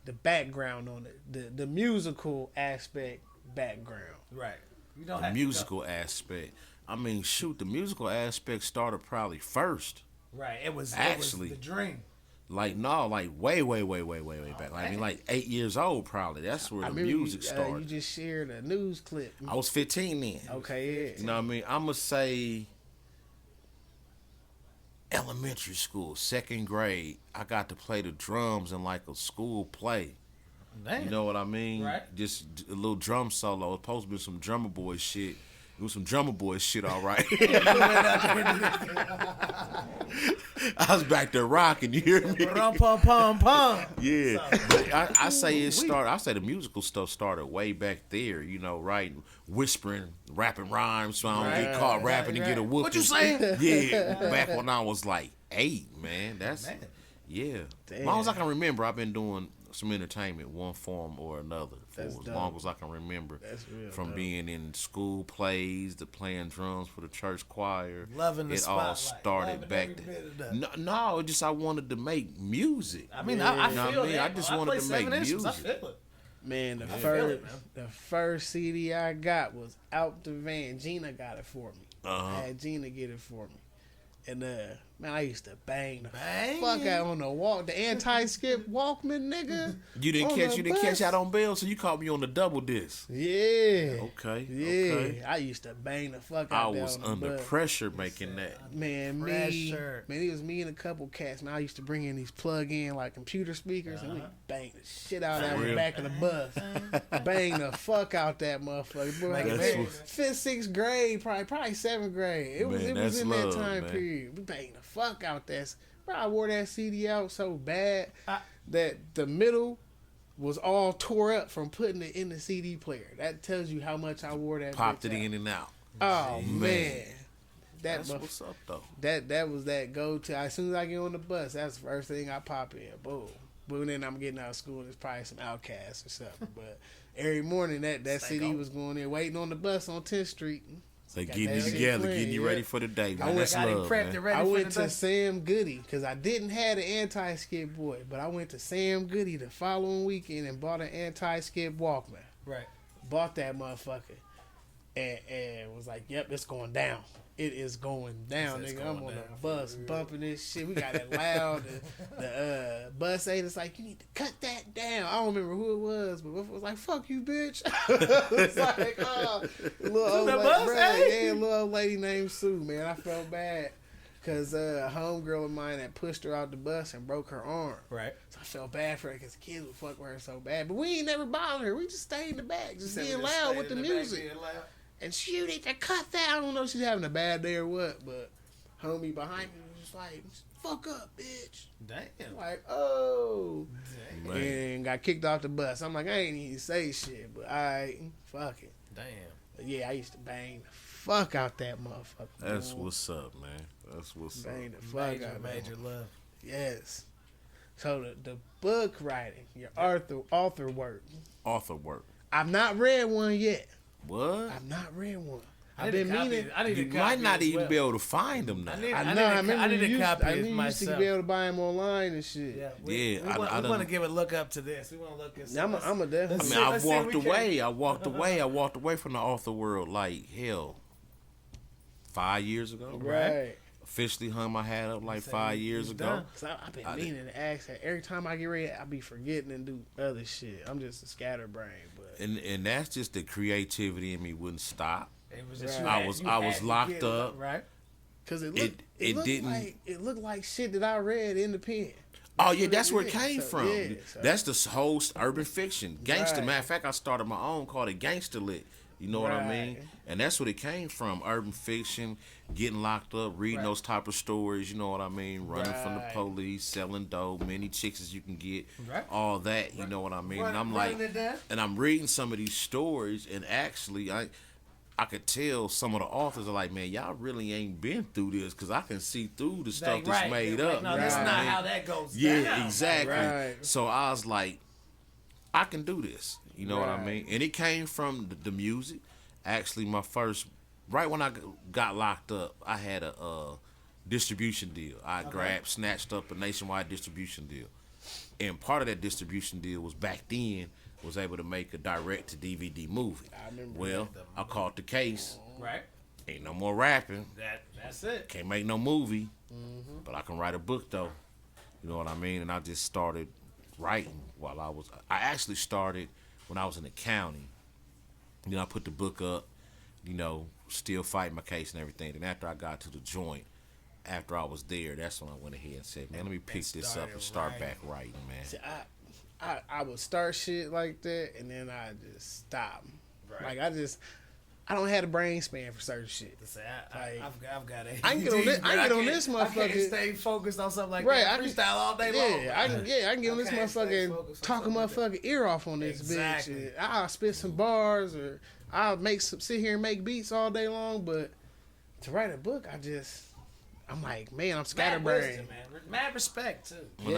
S1: the background on it, the musical aspect background.
S2: Right. You
S3: don't have the musical aspect. I mean, shoot, the musical aspect started probably first.
S2: Right. It was the dream.
S3: Like way back. I mean, like 8 years old probably. That's where the music started.
S1: You just shared a news clip.
S3: I was 15 then.
S1: Okay, yeah.
S3: You know what I mean? I'm gonna say elementary school, 2nd grade, I got to play the drums in like a school play. Damn. You know what I mean? Right. Just a little drum solo. It was supposed to be some drummer boy shit. It was some drummer boy shit, all right. I was back there rocking, you hear me?
S2: Pum.
S3: Yeah. But I say it started, I say the musical stuff started way back there, you know, right? Whispering, rapping rhymes so I don't get caught rapping and get a whooping.
S2: What you saying?
S3: Yeah. Back when I was like 8, man. That's, yeah. As long as I can remember, I've been doing some entertainment, one form or another, for as long as I can remember.
S1: That's real.
S3: From
S1: dope.
S3: being in school plays to playing drums for the church choir.
S2: Loving the spotlight.
S3: It all started back then. No, just I wanted to make music.
S2: I mean, I feel that.
S3: I just wanted to make music.
S2: I feel it.
S1: Man, the first CD I got was Out the Van. Gina got it for me. I had Gina get it for me. And man, I used to bang the fuck out on the walk, the Antiskid Walkman, nigga.
S3: You didn't catch out on bail, so you caught me on the double disc.
S1: Yeah.
S3: Okay.
S1: Yeah.
S3: Okay.
S1: I used to bang the fuck out.
S3: I was under pressure making that.
S1: Man, it was me and a couple cats. Man, I used to bring in these plug-in like computer speakers, and we bang the shit out of the back of the bus. Bang the fuck out that motherfucker. Bro, like 5th, 6th grade, probably 7th grade. It was in that time period. We banged the fuck out that. Bro, I wore that CD out so bad that the middle was all tore up from putting it in the CD player. That tells you how much I wore that.
S3: Popped it in and out.
S1: Oh man.
S3: That's what's up though.
S1: That was that go to. As soon as I get on the bus, that's the first thing I pop in. Boom. But then I'm getting out of school. There's probably some Outcasts or something. But every morning that CD was going there, waiting on the bus on 10th Street.
S3: They getting you together, getting you ready for the day, man. That's love, man.
S1: I went to Sam Goody because I didn't have an Antiskid Boy, but I went to Sam Goody the following weekend and bought an Antiskid Walkman.
S2: Right.
S1: Bought that motherfucker and was like, "Yep, it's going down. It is going down, nigga. I'm on the bus bumping this shit. We got it loud. The bus aide is like, you need to cut that down. I don't remember who it was, but it was like, fuck you, bitch. It's like, little old lady named Sue, man. I felt bad because a homegirl of mine that pushed her out the bus and broke her arm.
S2: Right.
S1: So I felt bad for her because the kids would fuck with her so bad. But we ain't never bothered her. We just stayed in the back, just being loud with the music. And she need to cut that. I don't know if she's having a bad day or what, but homie behind me was just like, fuck up, bitch.
S2: Damn.
S1: Like, oh.
S3: Damn.
S1: And got kicked off the bus. I'm like, I ain't even say shit, but fuck it.
S2: Damn.
S1: But yeah, I used to bang the fuck out that motherfucker.
S3: That's what's up, man. That's what's up.
S1: Bang the fuck out.
S2: Major love.
S1: Yes. So the book writing, your author work.
S3: Author work.
S1: I've not read one yet.
S3: What?
S1: I've not read one.
S2: I've been meaning.
S3: You might not even be able to find them now.
S1: I remember you used to be able to buy them online and shit.
S2: We want to give a look up to this. We want to look at some.
S1: I'm a definitely.
S3: I mean, I walked away from the author world like hell 5 years ago.
S1: Right.
S3: Officially hung my hat up like 5 years ago.
S1: I've been meaning to ask that. Every time I get ready, I be forgetting and do other shit. I'm just a scatterbrain, but
S3: and that's just the creativity in me wouldn't stop.
S2: It was just
S3: I was locked up,
S2: right?
S1: Because it looked like shit that I read in the pen.
S3: Oh yeah, that's where it came from. Yeah, that's the whole urban fiction, gangster.
S1: Right.
S3: Matter of fact, I started my own called it Gangster Lick. You know what I mean? And that's what it came from. Urban fiction, getting locked up, reading those type of stories, you know what I mean? Running from the police, selling dope, many chicks as you can get, all that, you know what I mean? And I'm like, and I'm reading some of these stories, and actually, I could tell some of the authors are like, man, y'all really ain't been through this, because I can see through the stuff that's made up.
S2: No, that's not how that goes down.
S3: Yeah, exactly. So I was like, I can do this. You know what I mean? And it came from the music. Actually, my first, right when I got locked up, I had a distribution deal. I snatched up a nationwide distribution deal. And part of that distribution deal was back then, was able to make a direct-to-DVD movie.
S1: I remember.
S3: Well, I caught the case.
S2: Right.
S3: Ain't no more rapping.
S2: That's it.
S3: Can't make no movie. But I can write a book, though. You know what I mean? And I just started writing while I actually started when I was in the county. Then I put the book up, you know, still fighting my case and everything. And after I got to the joint, after I was there, that's when I went ahead and said, man, let me pick this up and start back writing, man.
S1: See, I would start shit like that, and then I just stop. Like, I don't have the brain span for certain shit.
S2: I've got it.
S1: I can get on this motherfucker.
S2: I can't stay focused on something like that. I freestyle all day long.
S1: I can get on this motherfucker and talk a motherfucking ear off on this bitch. I'll spit some bars, or I'll sit here and make beats all day long. But to write a book, I'm like, man, I'm
S2: Mad
S1: scatterbrained.
S2: wisdom, man. Mad respect too.
S3: I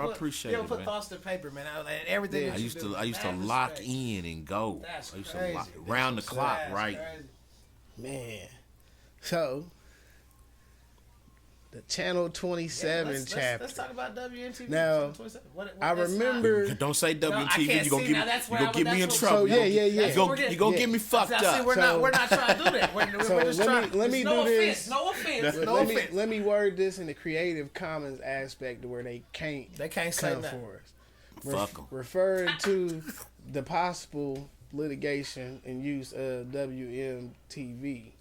S3: appreciate it, man.
S2: Put thoughts to paper, man. Everything.
S3: I used to lock in and go.
S2: That's
S3: I used
S2: crazy.
S3: to lock round the clock, right?
S2: Crazy.
S1: Man, so the Channel 27 chapter.
S2: Let's talk about WMTV.
S1: Now, I remember.
S3: Don't say WMTV.
S2: You
S3: gonna get me in trouble.
S1: So, yeah.
S3: You gonna get me fucked up.
S2: We're not trying to do that. We're just trying.
S1: Let me do this.
S2: No offense.
S1: Let me word this in the Creative Commons aspect to where they can't
S2: say
S1: come
S2: that
S1: for us.
S3: Fuck them.
S1: Referring to the possible litigation and use of WMTV.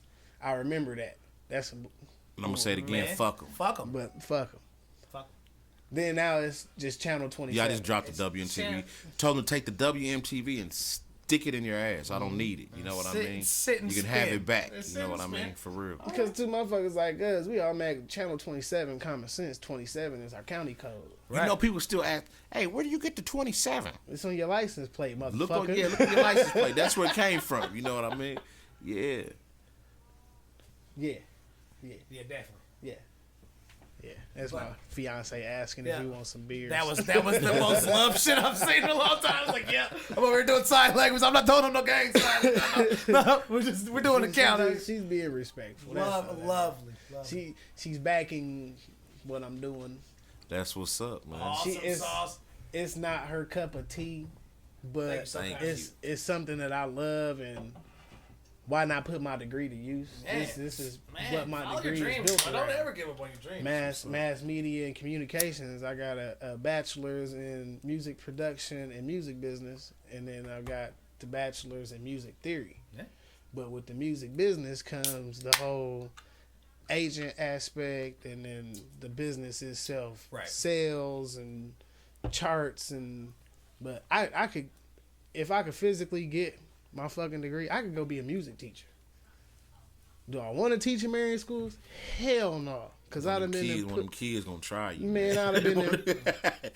S1: I remember that. That's
S3: I'm gonna say it again.
S2: Man.
S3: Fuck them.
S2: Fuck them.
S1: But fuck them.
S2: Fuck 'em.
S1: Then now it's just Channel 27.
S3: Yeah, I just dropped the WMTV. Told them to take the WMTV and stick it in your ass. I don't need it. You know what I mean?
S2: Sit and
S3: you can
S2: spin.
S3: have it back.
S2: Sit
S3: You know
S2: and
S3: what I
S2: spin.
S3: mean? For real.
S1: Because two motherfuckers like us, we automatically Channel 27, common sense. 27 is our county code.
S3: You know, people still ask, "Hey, where do you get the 27?"
S1: It's on your license plate, motherfucker.
S3: Look on your license plate. That's where it came from. You know what I mean? Yeah.
S1: Yeah.
S2: Yeah, definitely.
S1: Yeah. That's my fiance asking if we want some beers.
S2: That was the most love shit I've seen in a long time. I was like, yeah, I'm over here doing sign language. I'm not telling them no gang signs. No, we're doing the count.
S1: She's being respectful.
S2: Lovely.
S1: She's backing what I'm doing.
S3: That's what's up, man.
S2: Awesome sauce.
S1: It's not her cup of tea, but
S3: Thank
S1: it's something that I love, and why not put my degree to use? This is what my degree is built around.
S2: Don't ever give up on your dreams.
S1: Mass media and communications. I got a bachelor's in music production and music business, and then I got the bachelor's in music theory.
S2: Yeah.
S1: But with the music business comes the whole agent aspect, and then the business itself, sales and charts, but I could, if I could physically get my fucking degree, I could go be a music teacher. Do I want to teach in Marion schools? Hell no. Cause I'd have been
S3: one of them kids gonna try you.
S1: Man, I'd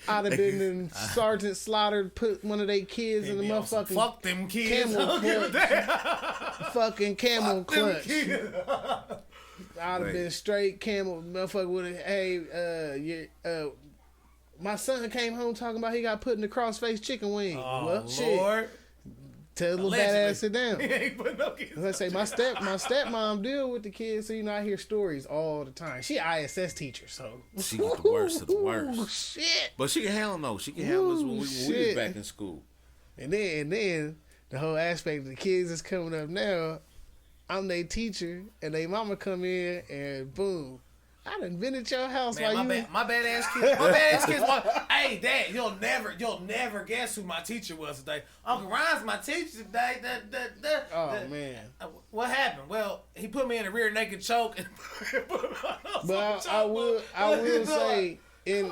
S1: have been in Sergeant Slaughter, put one of their kids in the motherfucking
S2: fuck them kids.
S1: Camel clutch. Fucking camel clutch. I'd have been straight camel motherfucker with it. Hey, my son came home talking about he got put in the crossface chicken wing.
S2: Oh,
S1: well,
S2: Lord.
S1: Shit. Tell the little badass sit down.
S2: He ain't putting no kids.
S1: As I say, my stepmom deal with the kids, so I hear stories all the time. She an ISS teacher, so
S3: she get the worst of the worst.
S1: Ooh, shit.
S3: But she can handle though. She can handle us when we was back in school.
S1: And then the whole aspect of the kids that's coming up now, I'm their teacher, and they mama come in and boom, I done been at your house while
S2: my badass kids. Hey, Dad, you'll never guess who my teacher was today. Uncle Ryan's my teacher today.
S1: Man.
S2: What happened? Well, he put me in a rear naked choke. And put me on
S1: but I will say, in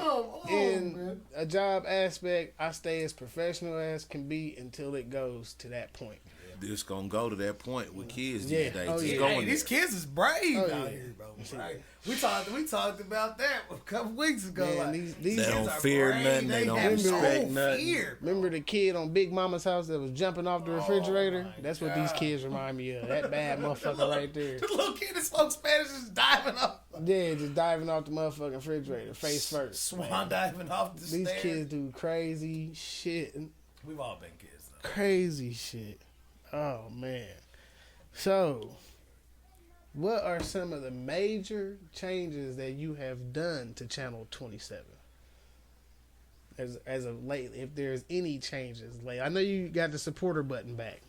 S1: a job aspect, I stay as professional as can be until it goes to that point.
S3: It's gonna go to that point with kids these days.
S2: Hey, these kids is brave out here, bro. Right. We talked about that a couple weeks ago.
S1: Man,
S2: like,
S1: these
S3: they don't fear nothing. They don't respect nothing.
S1: Remember the kid on Big Mama's house that was jumping off the refrigerator? That's what these kids remind me of. That bad motherfucker right there.
S2: The little kid that spoke Spanish is diving off.
S1: Yeah, just diving off the motherfucking refrigerator, face first.
S2: Swan diving off the stairs.
S1: These kids do crazy shit.
S2: We've all been kids, though.
S1: Crazy shit. Oh, man. So, what are some of the major changes that you have done to Channel 27? As of late, if there's any changes late. I know you got the supporter button back.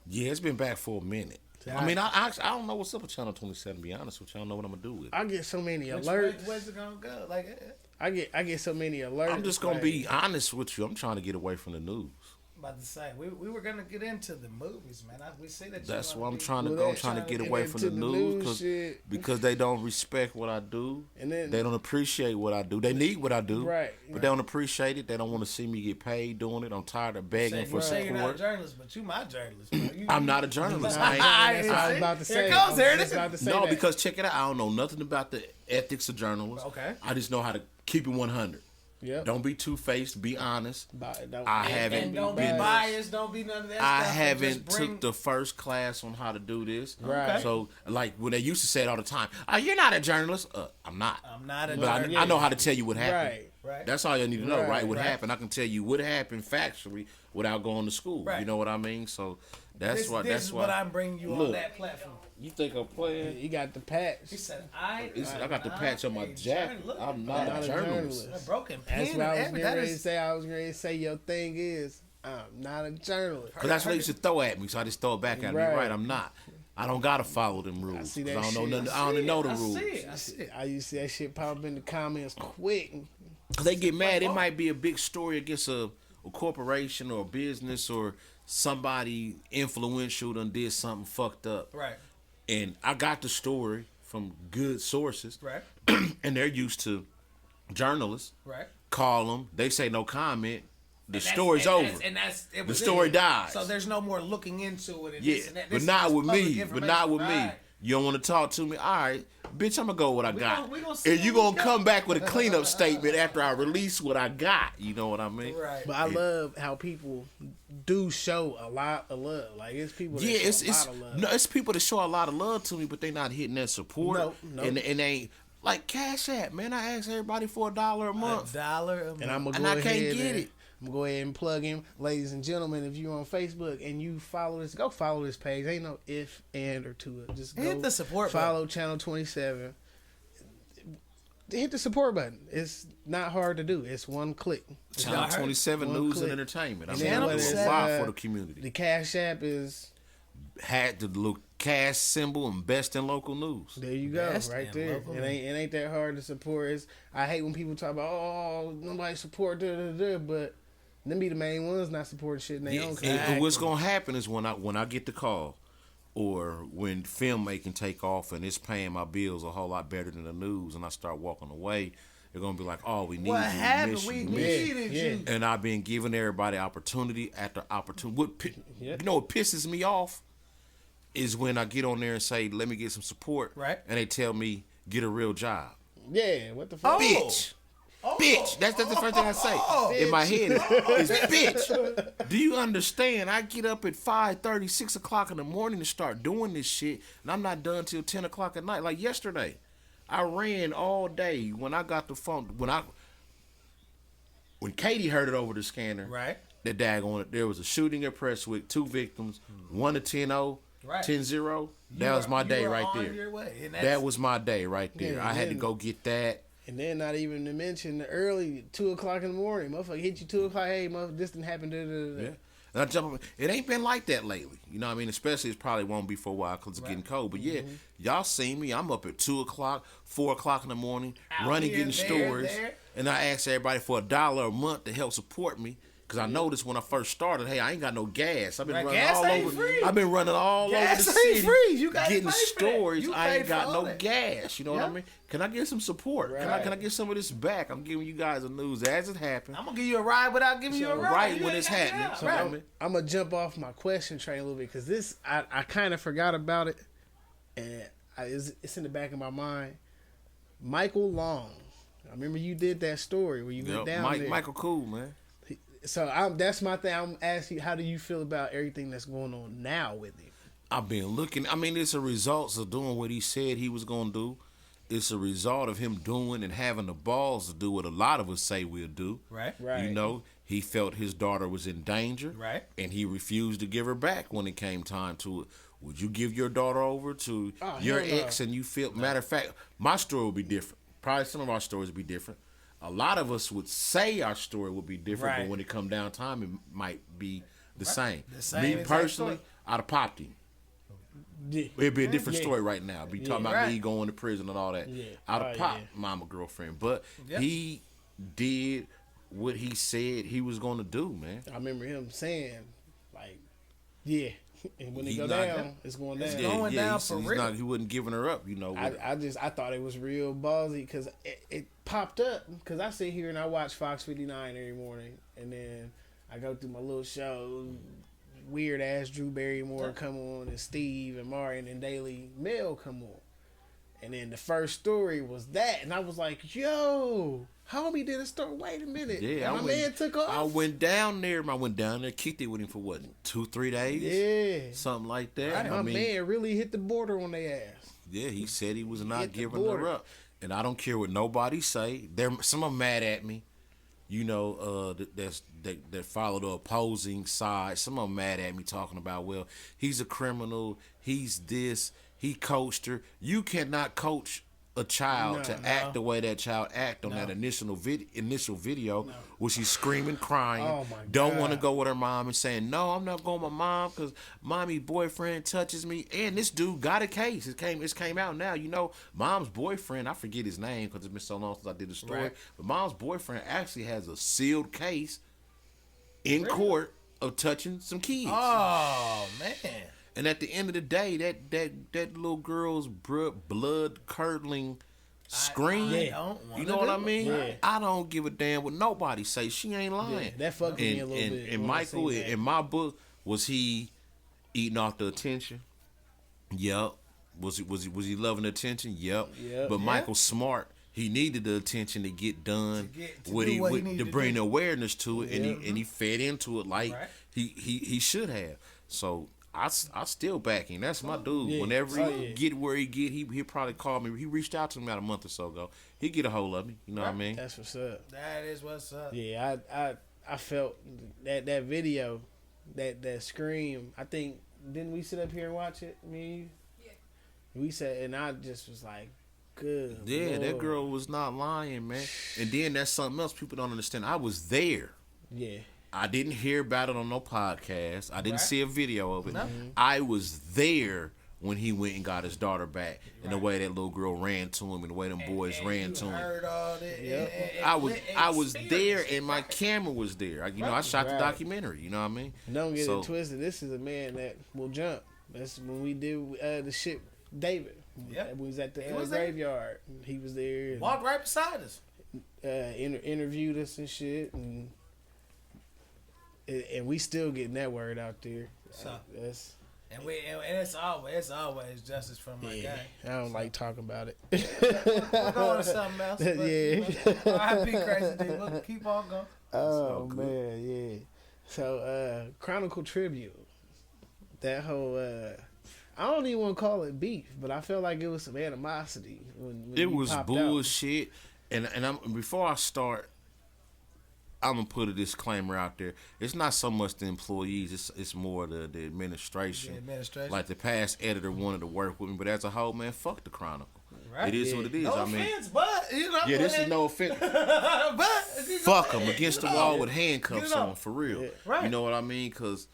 S3: Yeah, it's been back for a minute. I mean, I don't know what's up with Channel 27, to be honest with you. I don't know what I'm going to do with it.
S1: I get so many alerts.
S2: Where's it going to go? Like,
S1: I get so many alerts.
S3: I'm just going to be honest with you. I'm trying to get away from the news.
S2: About to say we were gonna get into the movies, man. We see that.
S3: That's why I'm trying to go. I'm trying to get away from the news because they don't respect what I do. And then they don't appreciate what I do. They need what I do,
S1: right?
S3: But they don't appreciate it. They don't want to see me get paid doing it. I'm tired of begging for support.
S2: You're not a journalist, but you my journalist.
S3: I'm not a journalist.
S1: I was about to say.
S3: No, because check it out. I don't know nothing about the ethics of journalists.
S2: Okay.
S3: I just know how to keep it 100.
S1: Yep.
S3: Don't be two-faced. Be honest.
S2: And don't be biased. Don't be none of that stuff.
S3: I haven't took the first class on how to do this.
S1: Right.
S3: So, like, when they used to say it all the time, you're not a journalist. I'm not.
S2: I'm not a
S3: journalist. I know how to tell you what happened.
S2: Right.
S3: That's all you need to know, right? What happened. I can tell you what happened factually without going to school.
S2: Right.
S3: You know what I mean? So, that's why.
S2: This is what I'm bringing you on that platform.
S3: You think I'm playing?
S1: You got the patch.
S2: He said,
S3: I got the patch on my jacket. I'm not a journalist.
S2: A broken pen.
S1: That's what I was going to say. Your thing is, I'm not a journalist.
S3: Because that's what they used to throw at me, so I just throw it back at me. Right, I'm not. I don't gotta follow them rules. I see that I don't know nothing. I don't know the rules.
S2: I see it.
S1: I used to see that shit pop up in the comments quick.
S3: Cause they get mad. It might be a big story against a corporation or a business or somebody influential done did something fucked up.
S2: Right.
S3: And I got the story from good sources.
S2: Right.
S3: And they're used to journalists.
S2: Right.
S3: Call them. They say no comment. The story's over. The story dies.
S2: So there's no more looking into it.
S3: But not with me. But not with me. You don't want to talk to me? All right. Bitch, I'm going to go with what I got. And you going to come back with a cleanup statement after I release what I got. You know what I mean?
S2: Right.
S1: But I love how people do show a lot of love. Like, it's people that show a lot of love.
S3: No, it's people that show a lot of love to me, but they not hitting that support.
S1: No.
S3: And they ain't. Like, Cash App, man. I ask everybody for $1 a month.
S2: $1 a month.
S1: And I'm going to go ahead. And I can't get it. I'm going to go ahead and plug in. Ladies and gentlemen, if you're on Facebook and you follow this, go follow this page. Ain't no if, and, or to it. Just go
S2: hit the support
S1: follow Channel 27. Hit the support button. It's not hard to do. It's one click.
S3: Channel 27 News and Entertainment. I'm
S1: Channel
S3: going to go for the community.
S1: The Cash App is...
S3: Had the little cash symbol and best in local news.
S1: There you go, right there. It ain't that hard to support. I hate when people talk about, nobody support but them be the main ones not supporting shit in their own country.
S3: And what's gonna happen is when I get the call, or when filmmaking take off and it's paying my bills a whole lot better than the news, and I start walking away, they're gonna be like, "Oh, we need you.
S2: What happened? We needed you."
S3: And I've been giving everybody opportunity after opportunity. You know what pisses me off is when I get on there and say, "Let me get some support,"
S2: right?
S3: And they tell me, "Get a real job."
S1: Yeah, what the fuck,
S3: bitch. Bitch, that's the first thing I say in my head is bitch. Do you understand? I get up at 5:30, 6 o'clock in the morning to start doing this shit, and I'm not done till 10 o'clock at night. Like yesterday, I ran all day. When I got the phone, when Katie heard it over the scanner,
S2: right?
S3: That daggone it, there was a shooting at Prestwick, 2 victims, 1 to 10-0.
S2: Right.
S3: 10-0. That was my day right there. That was my day right there.
S1: Yeah,
S3: I had to go get that.
S1: And then not even to mention the early 2 o'clock in the morning. Motherfucker hit you 2 o'clock. Hey, motherfucker, this didn't happen. Yeah.
S3: And I jump up. It ain't been like that lately. You know what I mean? Especially it probably won't be for a while because it's getting cold. But yeah, y'all seen me. I'm up at 2 o'clock, 4 o'clock in the morning, running, getting stories. And I asked everybody for $1 a month to help support me. Because I noticed when I first started, hey, I ain't got no gas. I've been running all over. I've been running all over the city, getting stories. I ain't got no gas. You know what I mean? Can I get some support? Can I get some of this back? I'm giving you guys the news as it happened.
S2: I'm gonna give you a ride without giving you a ride.
S3: Right when it's happening.
S1: So I'm gonna jump off my question train a little bit because this I kind of forgot about it, and it's in the back of my mind. Michael Long. I remember you did that story where you went down there.
S3: Michael cool, man.
S1: So that's my thing. I'm asking you, how do you feel about everything that's going on now with him?
S3: I've been looking. I mean, it's a result of doing what he said he was going to do. It's a result of him doing and having the balls to do what a lot of us say we'll do.
S2: Right.
S3: You know, he felt his daughter was in danger.
S2: Right.
S3: And he refused to give her back when it came time to it. Would you give your daughter over to your ex and you feel... Matter of fact, my story will be different. Probably some of our stories will be different. A lot of us would say our story would be different, but when it come down time, it might be the same. Me personally, I'd have popped him. Yeah. It'd be a different story right now. Be talking about me going to prison and all that. Yeah. I'd have popped mama girlfriend, but he did what he said he was going to do, man.
S1: I remember him saying, like, and when it go down, it's going down.
S2: It's going down for real.
S3: He wasn't giving her up, you know.
S1: I thought it was real ballsy because it popped up. Because I sit here and I watch Fox 59 every morning, and then I go through my little show. Weird ass Drew Barrymore come on, and Steve and Marion and Daily Mail come on, And then the first story was that, and I was like, "Yo, homie did a story. Wait a minute,
S3: yeah,
S1: my man took off."
S3: I went down there, kicked it with him for what, 2-3 days?
S1: Yeah,
S3: something like that.
S1: Right. My man really hit the border on their ass.
S3: Yeah, he said he was not giving her up, and I don't care what nobody say. Some of them mad at me, you know, that follow the opposing side. Some of them mad at me talking about, well, he's a criminal, he's this. He coached her. You cannot coach a child to act the way that child act on that initial video where she's screaming, crying, don't want to go with her mom and saying, no, I'm not going with my mom because mommy boyfriend touches me. And this dude got a case. It came out now. You know, mom's boyfriend, I forget his name because it's been so long since I did the story, but mom's boyfriend actually has a sealed case in court of touching some kids.
S2: Oh, man.
S3: And at the end of the day, that little girl's blood curdling scream, you know what I mean? Yeah. I don't give a damn what nobody say. She ain't lying.
S1: Yeah, that fucked me a little bit.
S3: And Michael, in my book, was he eating off the attention? Yep. Was he loving the attention? Yep. But Michael smart. He needed the attention to get done, to bring awareness to it, and he fed into it like he should have. So. I still back him. That's my dude. Yeah. Whenever he get where he get, he'll probably call me. He reached out to me about a month or so ago. He get a hold of me. You know what I mean?
S1: That's what's up.
S2: That is what's up.
S1: Yeah, I felt that video, that scream. I think, didn't we sit up here and watch it? Me and you? Yeah. We said, and I just was like, good.
S3: Yeah, Lord. That girl was not lying, man. And then that's something else people don't understand. I was there. Yeah. I didn't hear about it on no podcast. I didn't see a video of it. No. I was there when he went and got his daughter back, and the way that little girl ran to him, and the way them boys ran to him.
S2: Heard all that.
S3: Yep. I was there, and my camera was there. I shot the documentary. You know what I mean?
S1: Don't get it twisted. This is a man that will jump. That's when we did the shit. David. Yep. We was at the graveyard. He was there.
S2: Walked right beside us.
S1: Interviewed us and shit, and we still getting that word out there. So
S2: and it's always justice from my guy.
S1: I don't like talking about it.
S2: We'll go on to something else. But, R.I.P. Crazy D. We'll keep on going.
S1: Oh man, yeah. So Chronicle Tribute. That whole I don't even want to call it beef, but I felt like it was some animosity when
S3: it was bullshit. And before I start, I'm gonna put a disclaimer out there. It's not so much the employees; it's more the administration. Like the past editor wanted to work with me, but as a whole, man, fuck the Chronicle. Right. It is what it is.
S2: No offense, but you know.
S3: Yeah, this is no offense.
S2: But
S3: fuck them against the wall with handcuffs on, for real. Yeah. Right. You know what I mean? Because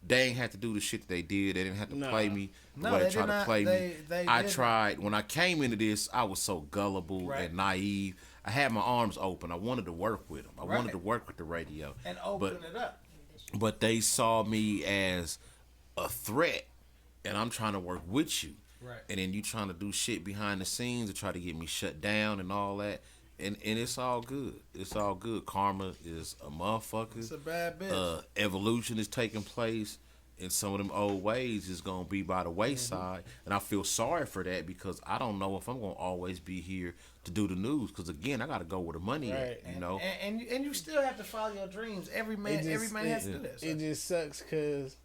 S3: they ain't have to do the shit that they did. They didn't have to play me the way they tried to play me. I tried. When I came into this, I was so gullible and naive. I had my arms open. I wanted to work with them. I wanted to work with the radio.
S2: And open it up.
S3: But they saw me as a threat, and I'm trying to work with you. Right. And then you trying to do shit behind the scenes to try to get me shut down and all that. And it's all good. It's all good. Karma is a motherfucker.
S2: It's a bad bitch.
S3: Evolution is taking place. And some of them old ways is going to be by the wayside. Mm-hmm. And I feel sorry for that because I don't know if I'm going to always be here to do the news. Because, again, I got to go where the money is, you know.
S2: And you still have to follow your dreams. Every man has to do that. So.
S1: It just sucks because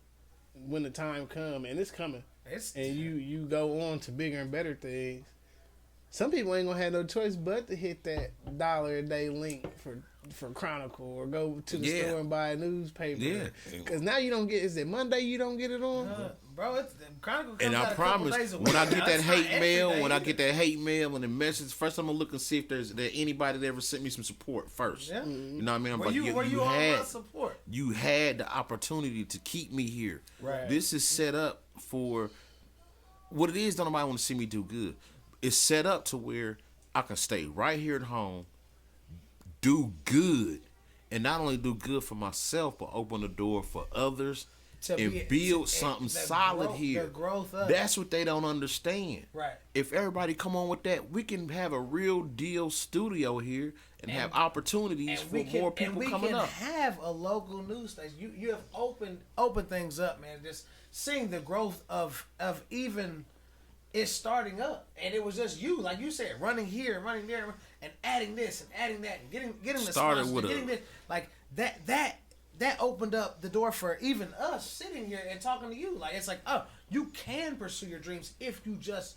S1: when the time comes, and it's coming, and you go on to bigger and better things, some people ain't going to have no choice but to hit that $1 a day link for Chronicle or go to the store and buy a newspaper. Yeah. Because now you don't get, is it Monday you don't get it on?
S2: Bro, it's Chronicle comes
S3: and I promise, when I get that hate mail, and the message, first I'm going to look and see if there's anybody that ever sent me some support first. Yeah. You know what I mean? I'm
S2: like, you had support.
S3: You had the opportunity to keep me here. Right. This is set up for, what it is, don't nobody want to see me do good. It's set up to where I can stay right here at home, do good, and not only do good for myself, but open the door for others and build something solid here. That's what they don't understand.
S2: Right.
S3: If everybody come on with that, we can have a real deal studio here and have opportunities for more people coming up.
S2: And we can have a local news station. You have opened things up, man. Just seeing the growth of even is starting up, and it was just you, like you said, running here, running there, and adding this and adding that, and getting the sponsors, getting this, like that opened up the door for even us sitting here and talking to you. Like it's like, oh, you can pursue your dreams if you just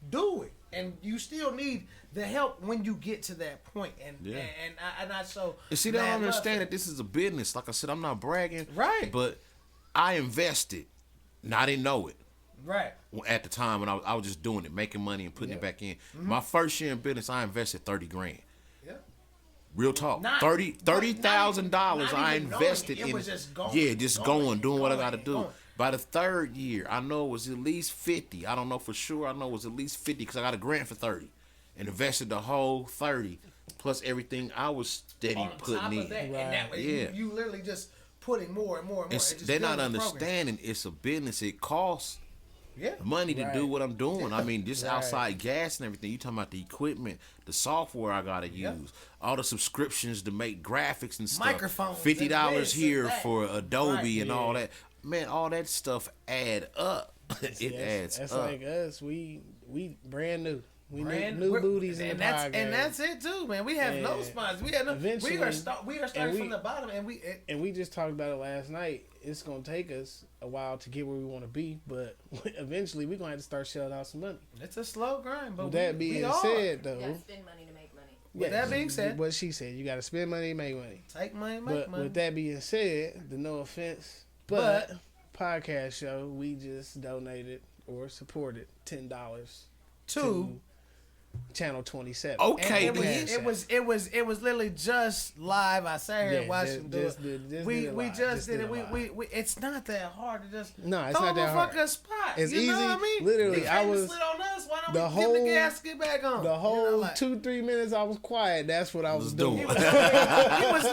S2: do it, and you still need the help when you get to that point. And I so
S3: and see, they don't understand that this is a business. Like I said, I'm not bragging,
S2: right?
S3: But I invested, and I didn't know it.
S2: Right.
S3: At the time when I was just doing it, making money and putting it back in. Mm-hmm. My first year in business, I invested $30,000. Yeah. Real talk. $30,000 I invested in.
S2: Just going,
S3: doing what I got to do. By the third year, I know it was at least 50. I don't know for sure. I know it was at least 50 because I got a grant for 30, and invested the whole 30 plus everything I was steady putting in.
S2: That, right. And that way, you literally just putting more and more and more.
S3: They're not understanding it's a business. It costs money to do what I'm doing. I mean, this outside gas and everything. You talking about the equipment, the software I gotta use, all the subscriptions to make graphics and stuff.
S2: Microphones,
S3: $50 here for Adobe and all that. Man, all that stuff add up. It adds
S1: that's
S3: up.
S1: Like us. We brand new. We new booties in the podcast.
S2: And that's it too, man. We have no sponsors. We have no. We are starting from the bottom, and we
S1: just talked about it last night. It's gonna take us a while to get where we want to be, but eventually we're gonna have to start shelling out some money.
S2: It's a slow grind, but
S1: with that being said, though,
S4: you gotta spend money to make money.
S2: With that being said,
S1: what she said, you gotta spend money to make money.
S2: Take money, make money.
S1: With that being said, the no offense, but podcast show, we just donated or supported $10 to Channel 27.
S3: Okay,
S2: and it was literally just live. I sat here and watched him do it. We just did it. We it's not that hard to just
S1: it's not that hard.
S2: A spot.
S1: It's
S2: you
S1: easy.
S2: Know what I mean?
S1: Literally, I was
S2: slid on us. Why don't we get the gas, get back on?
S1: The whole 2-3 minutes I was quiet. That's what I was doing.
S2: He was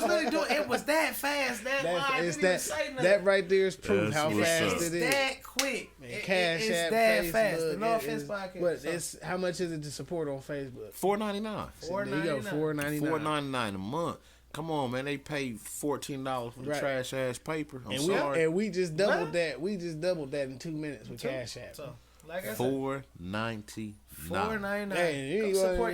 S2: literally doing. It was that fast.
S1: That right there is proof how fast it is.
S2: That quick.
S1: Cash
S2: App, that fast. The No Offense Podcast.
S1: But it's how much is it to support on Facebook?
S3: $4.99.
S1: There you go, $4.99.
S3: $4.99 a month. Come on, man. They paid $14 for the trash ass paper.
S1: And we just doubled that. We just doubled that in 2 minutes with Cash App.
S2: So, like I said,
S3: $4.99.
S2: $4.99.
S1: Hey,
S2: go support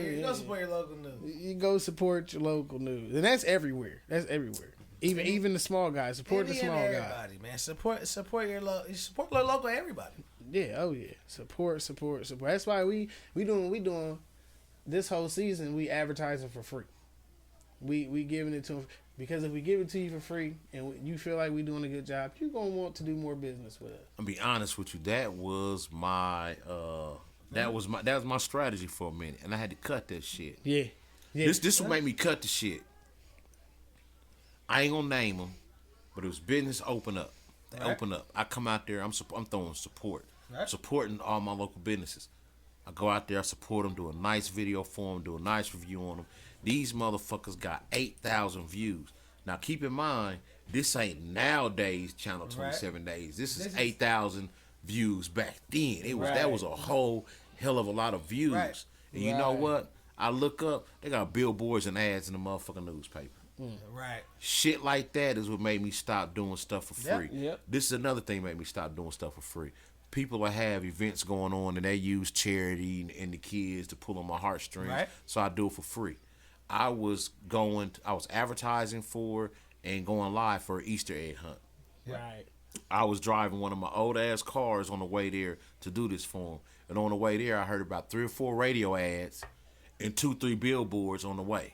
S2: your local news.
S1: You go support your local news, and that's everywhere. That's everywhere. Even the small guys. Support the small guys.
S2: Everybody, man. Support your local everybody.
S1: Yeah. Oh yeah. Support. That's why we doing this whole season. We advertising for free. We giving it to them because if we give it to you for free and you feel like we doing a good job, you're gonna want to do more business with us.
S3: I'll be honest with you. That was my strategy for a minute, and I had to cut that shit.
S1: Yeah.
S3: This would make me cut the shit. I ain't gonna name them, but it was business open up. They open up. I come out there. I'm throwing support, supporting all my local businesses. I go out there. I support them. Do a nice video for them. Do a nice review on them. These motherfuckers got 8,000 views. Now keep in mind, this ain't nowadays Channel 27 days. This is 8,000 views back then. That was a whole hell of a lot of views.
S2: Right.
S3: And you know what? I look up. They got billboards and ads in the motherfucking newspaper.
S2: Right.
S3: Shit like that is what made me stop doing stuff for free.
S1: Yep.
S3: This is another thing that made me stop doing stuff for free. People will have events going on and they use charity and the kids to pull on my heartstrings.
S2: Right.
S3: So I do it for free. I was advertising for and going live for an Easter egg hunt.
S1: Right.
S3: I was driving one of my old ass cars on the way there to do this for them. And on the way there, I heard about 3 or 4 radio ads and 2-3 billboards on the way.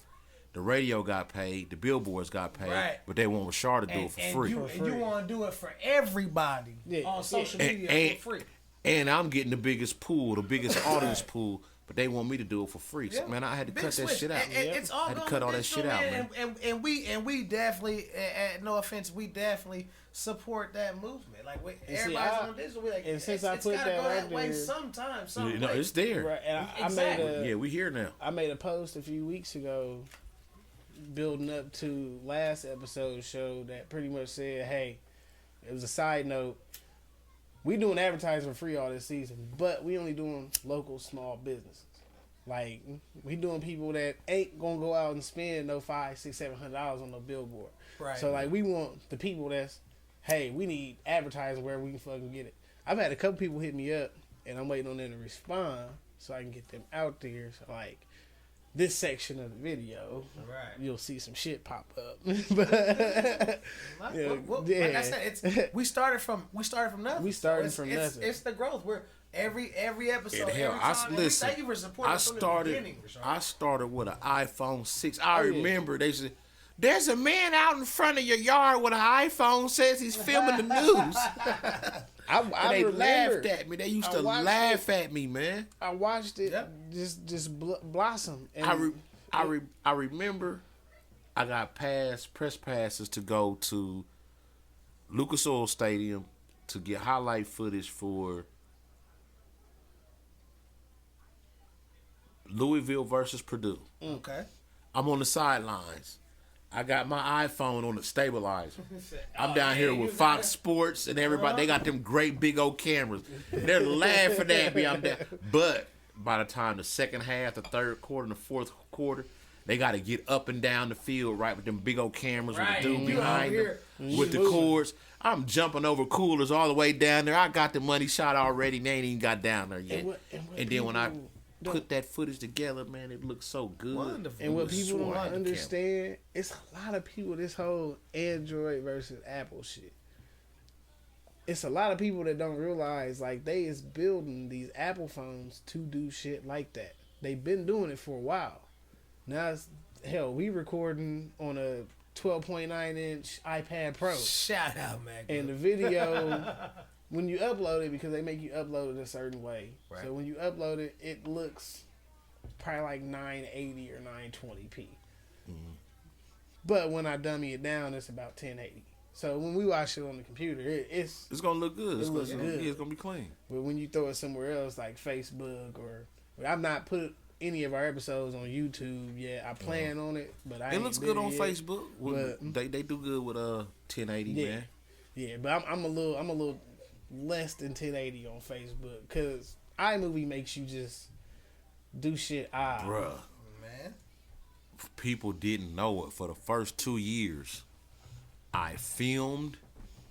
S3: The radio got paid, the billboards got paid, but they want Richarh to do it for free.
S2: And you want to do it for everybody on social media for free.
S3: And I'm getting the biggest pool, the biggest audience pool, but they want me to do it for free. So, man, I had to cut that shit out.
S2: It's all
S3: I had to cut all that shit out, man.
S2: And we definitely, no offense, we definitely support that movement. Like everybody's on digital. We like,
S1: and since I put that right
S2: way
S1: there,
S2: sometime.
S3: It's there.
S1: Right, and
S3: we here now.
S1: I made a post a few weeks ago, building up to last episode's show that pretty much said, hey, it was a side note. We doing advertising for free all this season, but we only doing local small businesses. Like, we doing people that ain't gonna go out and spend no $500, $600, $700 on no billboard.
S2: Right.
S1: So like, we want the people that's, hey, we need advertising where we can fucking get it. I've had a couple people hit me up and I'm waiting on them to respond so I can get them out there. So like this section of the video, you'll see some shit pop up. But
S2: like I said, we started from nothing.
S1: We started from nothing.
S2: It's the growth. We're every episode.
S3: Hell,
S2: thank you for supporting us from the beginning.
S3: I started with an iPhone 6. I remember they said, "There's a man out in front of your yard with an iPhone. Says he's filming the news." They laughed at me. They used to laugh at me, man.
S1: I watched it just blossom. And
S3: I remember I got press passes to go to Lucas Oil Stadium to get highlight footage for Louisville versus Purdue.
S2: Okay.
S3: I'm on the sidelines. I got my iPhone on the stabilizer. I'm down here with Fox Sports and everybody. They got them great big old cameras. They're laughing at me. I'm there. But by the time the second half, the third quarter, and the fourth quarter, they got to get up and down the field, right, with them big old cameras with the dude behind them with the cords. I'm jumping over coolers all the way down there. I got the money shot already. They ain't even got down there yet. And then when I put that footage together, man, it looks so good.
S2: Wonderful.
S1: And what people don't understand, it's a lot of people, this whole Android versus Apple shit. It's a lot of people that don't realize, like, they is building these Apple phones to do shit like that. They've been doing it for a while. Now, we recording on a 12.9-inch iPad Pro.
S2: Shout out, man.
S1: And the video... When you upload it, because they make you upload it a certain way. Right. So when you upload it, it looks probably like 980 or 920p. Mm-hmm. But when I dummy it down, it's about 1080. So when we watch it on the computer, it's
S3: going to look good.
S1: It looks good.
S3: It's going to be clean.
S1: But when you throw it somewhere else, like Facebook or... I've not put any of our episodes on YouTube yet. I plan on it, but I ain't
S3: looks good on
S1: yet.
S3: Facebook. But they do good with 1080, man.
S1: Yeah, but I'm a little less than 1080 on Facebook because iMovie makes you just do shit odd.
S3: Bruh, man, people didn't know it. For the first 2 years, I filmed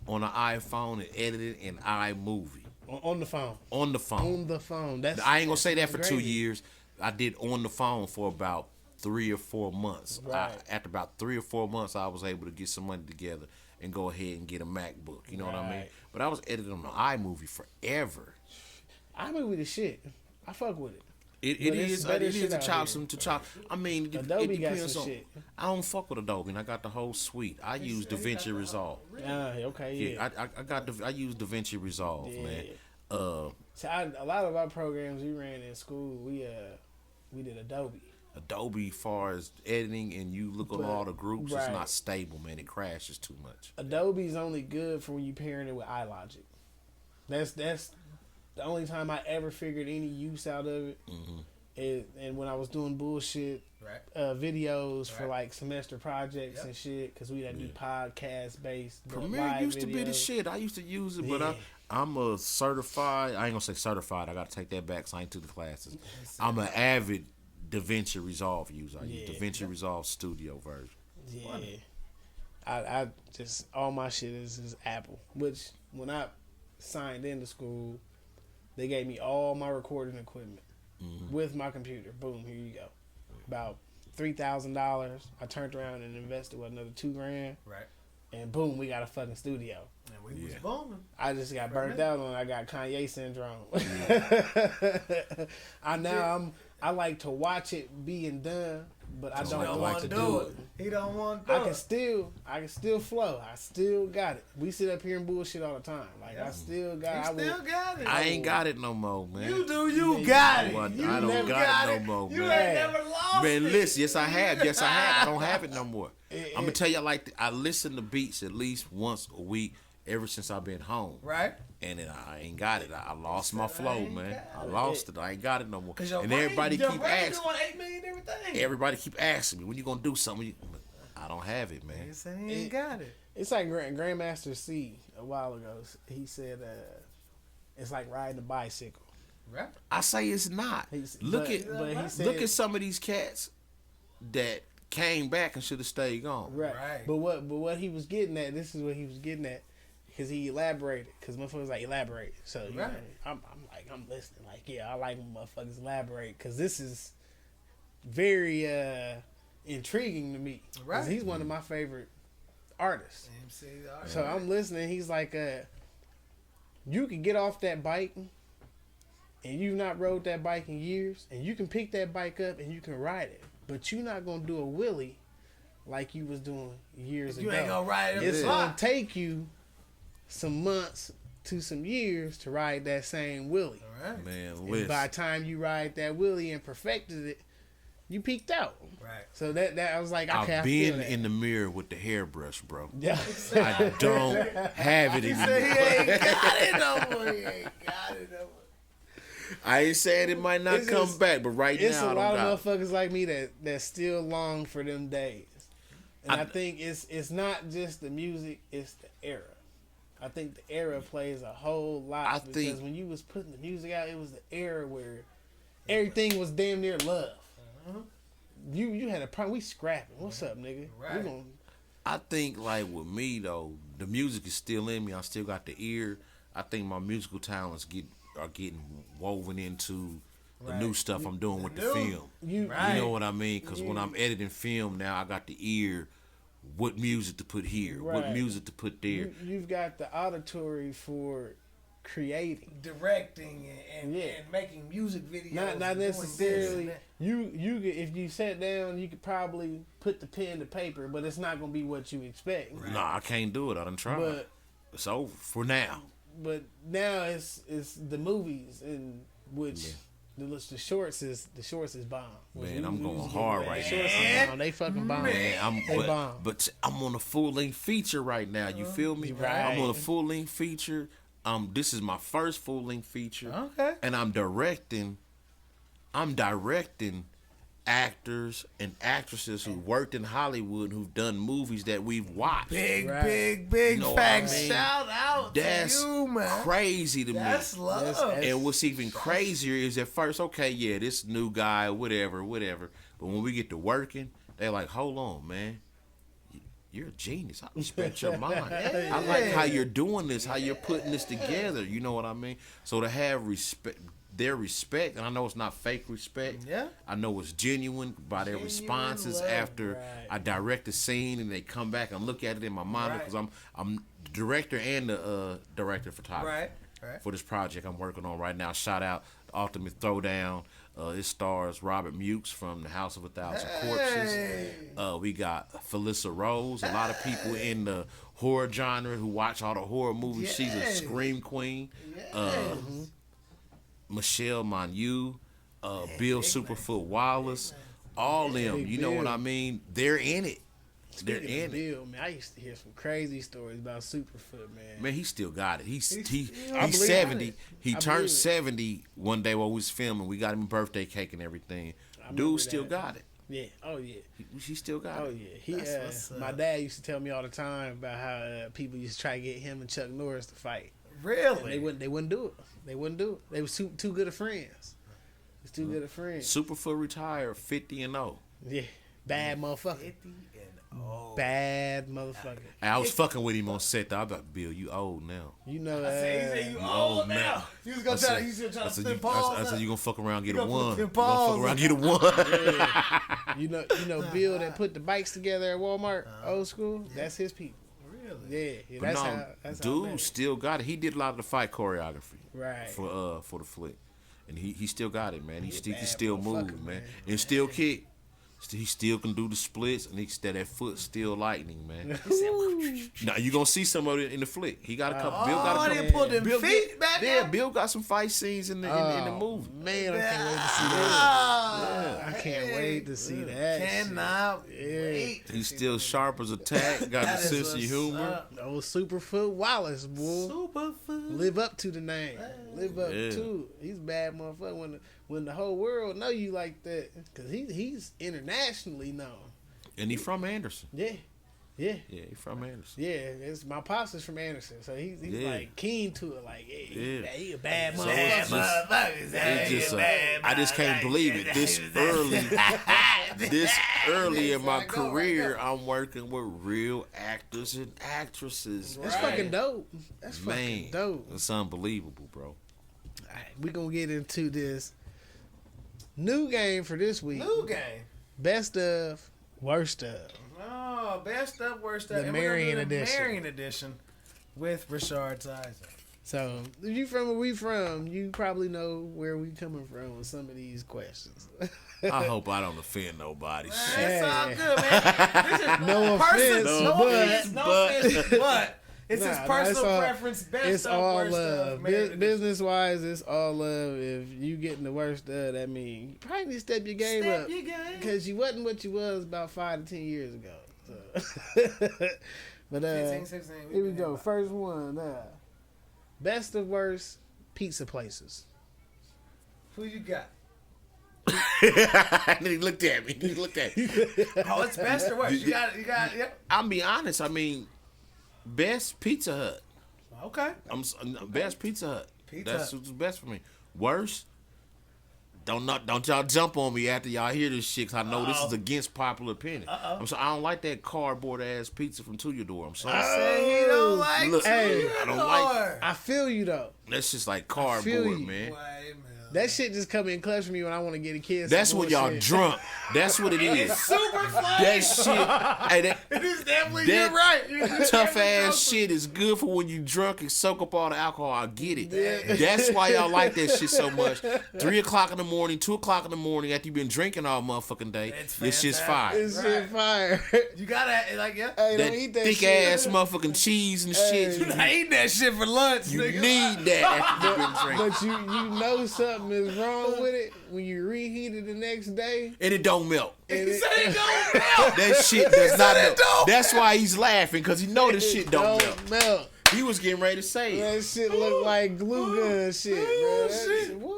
S3: on an iPhone and edited in iMovie.
S1: On the phone.
S3: On the phone. I ain't gonna say that for 2 years. I did on the phone for about 3 or 4 months. Right. After about 3 or 4 months, I was able to get some money together and go ahead and get a MacBook. You know what I mean? But I was editing on the iMovie forever.
S1: iMovie the shit. I fuck with it.
S3: It is a chop. I mean,
S1: Adobe got some shit.
S3: I don't fuck with Adobe, and I got the whole suite. I use DaVinci Resolve.
S1: Okay, yeah.
S3: I use DaVinci Resolve, man.
S1: So a lot of our programs we ran in school, we did Adobe.
S3: Adobe, far as editing and you look on all the groups, it's not stable, man. It crashes too much.
S1: Adobe's only good for when you pairing it with iLogic. That's the only time I ever figured any use out of it. Mm-hmm. And when I was doing bullshit videos for like semester projects and shit, because we had to do podcast based.
S3: Premiere used to be the shit. I used to use it, but I'm a certified. I ain't gonna say certified. I gotta take that back. So I ain't took the classes. I'm an avid DaVinci Resolve user. I use DaVinci Resolve Studio version.
S1: Yeah. I just, all my shit is Apple. Which, when I signed into school, they gave me all my recording equipment with my computer. Boom, here you go. About $3,000. I turned around and invested with another $2,000. Right. And boom, we got a fucking studio.
S2: And we was booming.
S1: I just got burnt out on. I got Kanye syndrome. I like to watch it being done, but I don't want to do it.
S2: He don't want to do it.
S1: I can still flow. I still got it. We sit up here and bullshit all the time. Like I still got it.
S3: I ain't got it no more, man.
S2: You do. You got it.
S3: I don't got it no more, man.
S2: You ain't never lost it.
S3: Man, listen. Yes, I have. I don't have it no more. I'm gonna tell you, I listen to beats at least once a week ever since I've been home.
S2: Right.
S3: And then I ain't got it. I lost my flow, man. I lost it. I ain't got it no more. And
S2: everybody keep asking. Doing 8 million everything.
S3: Everybody keep asking me, when you gonna do something? I don't have it, man.
S2: He ain't got it.
S1: It's like Grandmaster C a while ago. He said it's like riding a bicycle.
S2: Right.
S3: I say it's not. Look at some of these cats that came back and should have stayed gone.
S1: Right. But what he was getting at, this is what he was getting at. because he elaborated. Because motherfuckers like elaborate. So you
S2: right.
S1: know, I'm listening. Like, yeah, I like when motherfuckers elaborate because this is very intriguing to me. Right. He's one of my favorite artists. So I'm listening. He's like, you can get off that bike, and you've not rode that bike in years, and you can pick that bike up and you can ride it, but you're not gonna do a wheelie like you was doing years ago.
S2: You ain't gonna ride it.
S1: It's gonna take you some months to some years to ride that same wheelie.
S2: All right.
S3: Man,
S1: and by the time you ride that wheelie and perfected it, you peaked out.
S2: Right.
S1: So that I was like, okay,
S3: I've
S1: I feel
S3: been
S1: that.
S3: in the mirror with the hairbrush, bro.
S1: Yeah.
S3: I don't have it anymore.
S2: He ain't got it no more. He ain't got it no more.
S3: I ain't saying it might not come back, but right
S1: it's
S3: now
S1: a lot of
S3: got
S1: motherfuckers like me that still long for them days. And I think it's not just the music, it's the era. I think the era plays a whole lot because when you was putting the music out, it was the era where everything was damn near love. Uh-huh. You had a problem. We scrapping. What's up, nigga?
S2: Right.
S3: I think like with me though, the music is still in me. I still got the ear. I think my musical talents are getting woven into the new stuff I'm doing with the film. You know what I mean? Because when I'm editing film now, I got the ear. What music to put here? Right. What music to put there?
S1: You've got the auditory for creating,
S2: directing, and making music videos.
S1: Not necessarily. You if you sat down, you could probably put the pen to paper, but it's not gonna be what you expect.
S3: Right. No, I can't do it. I done tried. It's over for now.
S1: But now it's the movies in which. The shorts is bomb.
S3: Man, I'm going hard right now.
S1: They fucking bomb.
S3: Man, but I'm on a full length feature right now. You feel me?
S1: Right.
S3: I'm on a full length feature. This is my first full length feature.
S2: Okay.
S3: And I'm directing actors and actresses who worked in Hollywood who've done movies that we've watched.
S2: Big facts. I mean? Shout out to you, man.
S3: That's crazy to me.
S2: That's love.
S3: And what's even crazier is at first, okay, yeah, this new guy, whatever. But when we get to working, they're like, hold on, man. You're a genius. I respect your mind. I like how you're doing this, how you're putting this together. You know what I mean? So to have their respect, and I know it's not fake respect.
S2: Yeah. I
S3: know it's genuine by their responses after I direct the scene, and they come back and look at it in my mind because I'm the director and the director of photography for this project I'm working on right now. Shout out the Ultimate Throwdown. It stars Robert Mukes from The House of a Thousand Corpses. We got Felissa Rose. A lot of people in the horror genre who watch all the horror movies. She's a scream queen. Michelle Manu, Bill Superfoot Wallace, all them. You know what I mean? They're in it. They're in
S1: Bill, man, I used to hear some crazy stories about Superfoot, man.
S3: Man, he still got it. He's 70. He turned 70 one day while we was filming. We got him a birthday cake and everything. Dude still got it.
S1: Yeah. Oh yeah.
S3: He still got it.
S1: Oh yeah. My dad used to tell me all the time about how people used to try to get him and Chuck Norris to fight.
S2: Really?
S1: And they wouldn't do it. They was too good of friends. It's too good of friends.
S3: Superfoot retired 50-0.
S1: Yeah. Bad motherfucker. 50-0. Bad motherfucker.
S3: I was fucking with him on set though. I was like, Bill, you old now.
S1: You know
S2: he said you old now. He was gonna try to spin balls.
S3: I said you gonna fuck around and get a one. You gonna fuck around and get a one.
S1: Yeah. You know Bill that put the bikes together at Walmart, old school. That's his people. Yeah, that's
S3: dude still got it. He did a lot of the fight choreography, for the flick, and he still got it, man. He still moving, man, and still kick. He still can do the splits, and that foot still lightning, man. Now you gonna see some of it in the flick. He got a couple. Bill got a couple.
S2: They put them feet back.
S3: Yeah, Bill got some fight scenes in the movie.
S1: Man, I can't wait to see that. I can't wait to see that.
S2: Cannot wait.
S3: He's still sharp as a tack. Got a sense of humor.
S1: Old Superfoot Wallace, boy.
S2: Superfoot.
S1: Live up to the name. Live up to it. He's a bad motherfucker when the whole world know you like that, because he's internationally known. And
S3: he from Anderson.
S1: Yeah, he
S3: from Anderson.
S1: Yeah, it's my pops is from Anderson, so he's like keen to it. Like, he a bad motherfucker.
S3: I just can't believe it. This early this early in my career, I'm working with real actors and actresses.
S1: That's fucking dope. That's fucking dope.
S3: It's unbelievable, bro.
S1: All right, we're going to get into this new game for this week.
S2: New game.
S1: Best of, worst of.
S2: Oh, best of, worst of.
S1: The Marion edition.
S2: Marion edition with Richarh Tyson.
S1: So, if you from where we from, you probably know where we coming from with some of these questions.
S3: I hope I don't offend nobody.
S2: It's all good, man. This is
S1: No offense,
S2: but it's his personal preference. Best
S1: it's
S2: of,
S1: all
S2: worst
S1: love.
S2: of.
S1: Business wise, it's all love. If you getting the worst of, that means you probably need to step your game up. Because you wasn't what you was about 5 to 10 years ago. So. But
S2: 15, 16,
S1: here we go. First one. Best of worst pizza places.
S2: Who you got?
S3: And then he looked at me.
S2: Oh, it's best or worst. You got. Yep.
S3: I'll be honest. I mean, best Pizza Hut.
S2: Okay.
S3: Best Pizza Hut. That's
S2: Hut.
S3: what's best for me. Worst. Don't y'all jump on me after y'all hear this shit, 'cause I know this is against popular opinion. I don't like that cardboard ass pizza from To Your Door. I'm sorry.
S2: Say he don't like
S3: Look,
S2: hey,
S3: I don't like.
S1: I feel you though.
S3: That's just like cardboard, man.
S1: That shit just come in clutch for me when I want to get a kid.
S3: That's when y'all drunk. That's what it is.
S2: Super fly.
S3: That shit. Hey,
S2: it is definitely. You're right.
S3: Tough ass shit is good for when you drunk and soak up all the alcohol. I get it. Yeah. That's why y'all like that shit so much. 3 o'clock in the morning, 2 o'clock in the morning, after you've been drinking all motherfucking day, this shit's fire.
S1: This shit fire.
S2: You gotta like
S1: Hey,
S3: that
S1: don't eat that
S3: thick
S1: shit.
S3: ass motherfucking cheese and shit.
S2: You're not eating that shit for lunch.
S3: You
S2: nigga.
S3: need that after you've been drinking.
S1: But you know something is wrong with it when you reheat it the next day.
S3: And it don't melt.
S2: He said it don't melt.
S3: That shit does not melt.
S2: Don't.
S3: That's why he's laughing, because he know this shit don't
S1: melt.
S3: He was getting ready to say it.
S1: That shit look like glue gun shit, bro.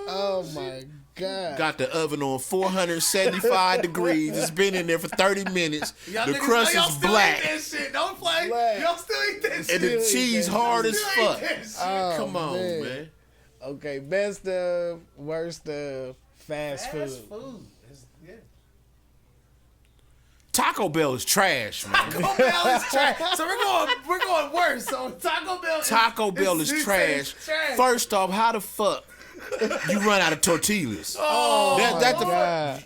S1: Oh my God.
S3: Got the oven on 475 degrees. It's been in there for 30 minutes.
S2: Y'all
S3: the
S2: niggas,
S3: crust
S2: y'all
S3: is
S2: still
S3: black.
S2: Eat that shit. Don't play.
S1: Black.
S2: Y'all still eat that shit.
S3: And the cheese hard as fuck.
S1: Oh,
S3: Come on, man.
S1: Okay, best of, worst of, fast food.
S2: Yeah.
S3: Taco Bell is trash, man.
S2: Taco Bell is trash. So we're going worse. So Taco Bell
S3: is trash. First off, how the fuck you run out of tortillas?
S2: Oh,
S3: y'all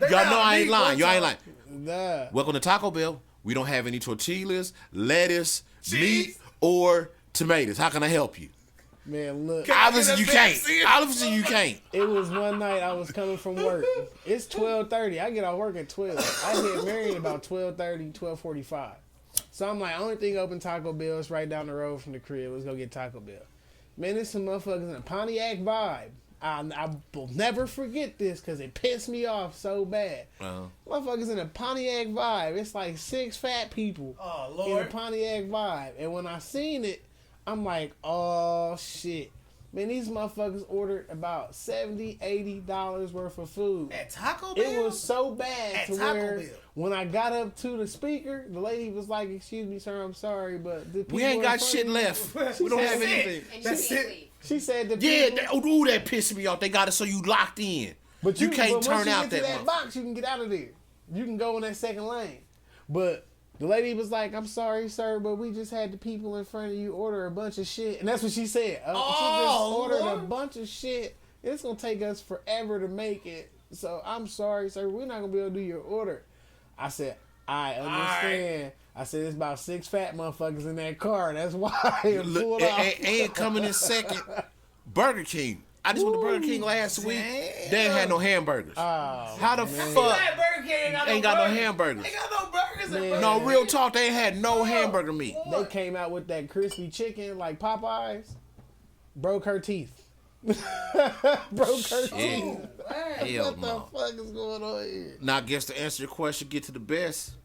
S3: know I ain't lying. Y'all ain't lying.
S1: Nah.
S3: Welcome to Taco Bell. We don't have any tortillas, lettuce, meat, or tomatoes. How can I help you?
S1: Man, look.
S3: Obviously you can't.
S1: It was one night I was coming from work. It's 12:30. I get off work at 12. I hit Marion about 12:30, 12:45. So I'm like, only thing open Taco Bell is right down the road from the crib. Let's go get Taco Bell. Man, there's some motherfuckers in a Pontiac Vibe. I will never forget this because it pissed me off so bad. Motherfuckers in a Pontiac Vibe. It's like 6 fat people in a Pontiac Vibe. And when I seen it, I'm like, oh shit. Man, these motherfuckers ordered about $70, $80 worth of food.
S2: At Taco Bell?
S1: It was so bad
S2: at
S1: to
S2: Taco
S1: where
S2: Bell.
S1: When I got up to the speaker, the lady was like, excuse me, sir, I'm sorry, but the people
S3: We ain't got shit
S1: you,
S3: left. We don't have anything.
S2: That's it.
S1: She said the
S3: people, that pissed me off. They got it so you locked in.
S1: But
S3: you can't turn out
S1: that box. You can get out of there. You can go in that second lane. But the lady was like, I'm sorry, sir, but we just had the people in front of you order a bunch of shit. And that's what she said. She just ordered a bunch of shit. It's going to take us forever to make it. So I'm sorry, sir. We're not going to be able to do your order. I said, I understand. Right. I said, it's about 6 fat motherfuckers in that car. That's why it pulled off.
S3: And coming in second, Burger King. I just went to Burger King last week. They ain't had no hamburgers. How the fuck?
S2: Burger King
S3: ain't got no hamburgers.
S2: Ain't got no burgers in Burger
S3: No,
S2: King.
S3: real talk, they ain't had no hamburger meat.
S1: They came out with that crispy chicken like Popeyes. Broke her teeth. Broke her teeth.
S3: Hell
S1: what the fuck is going on here?
S3: Now, I guess to answer your question, get to the best.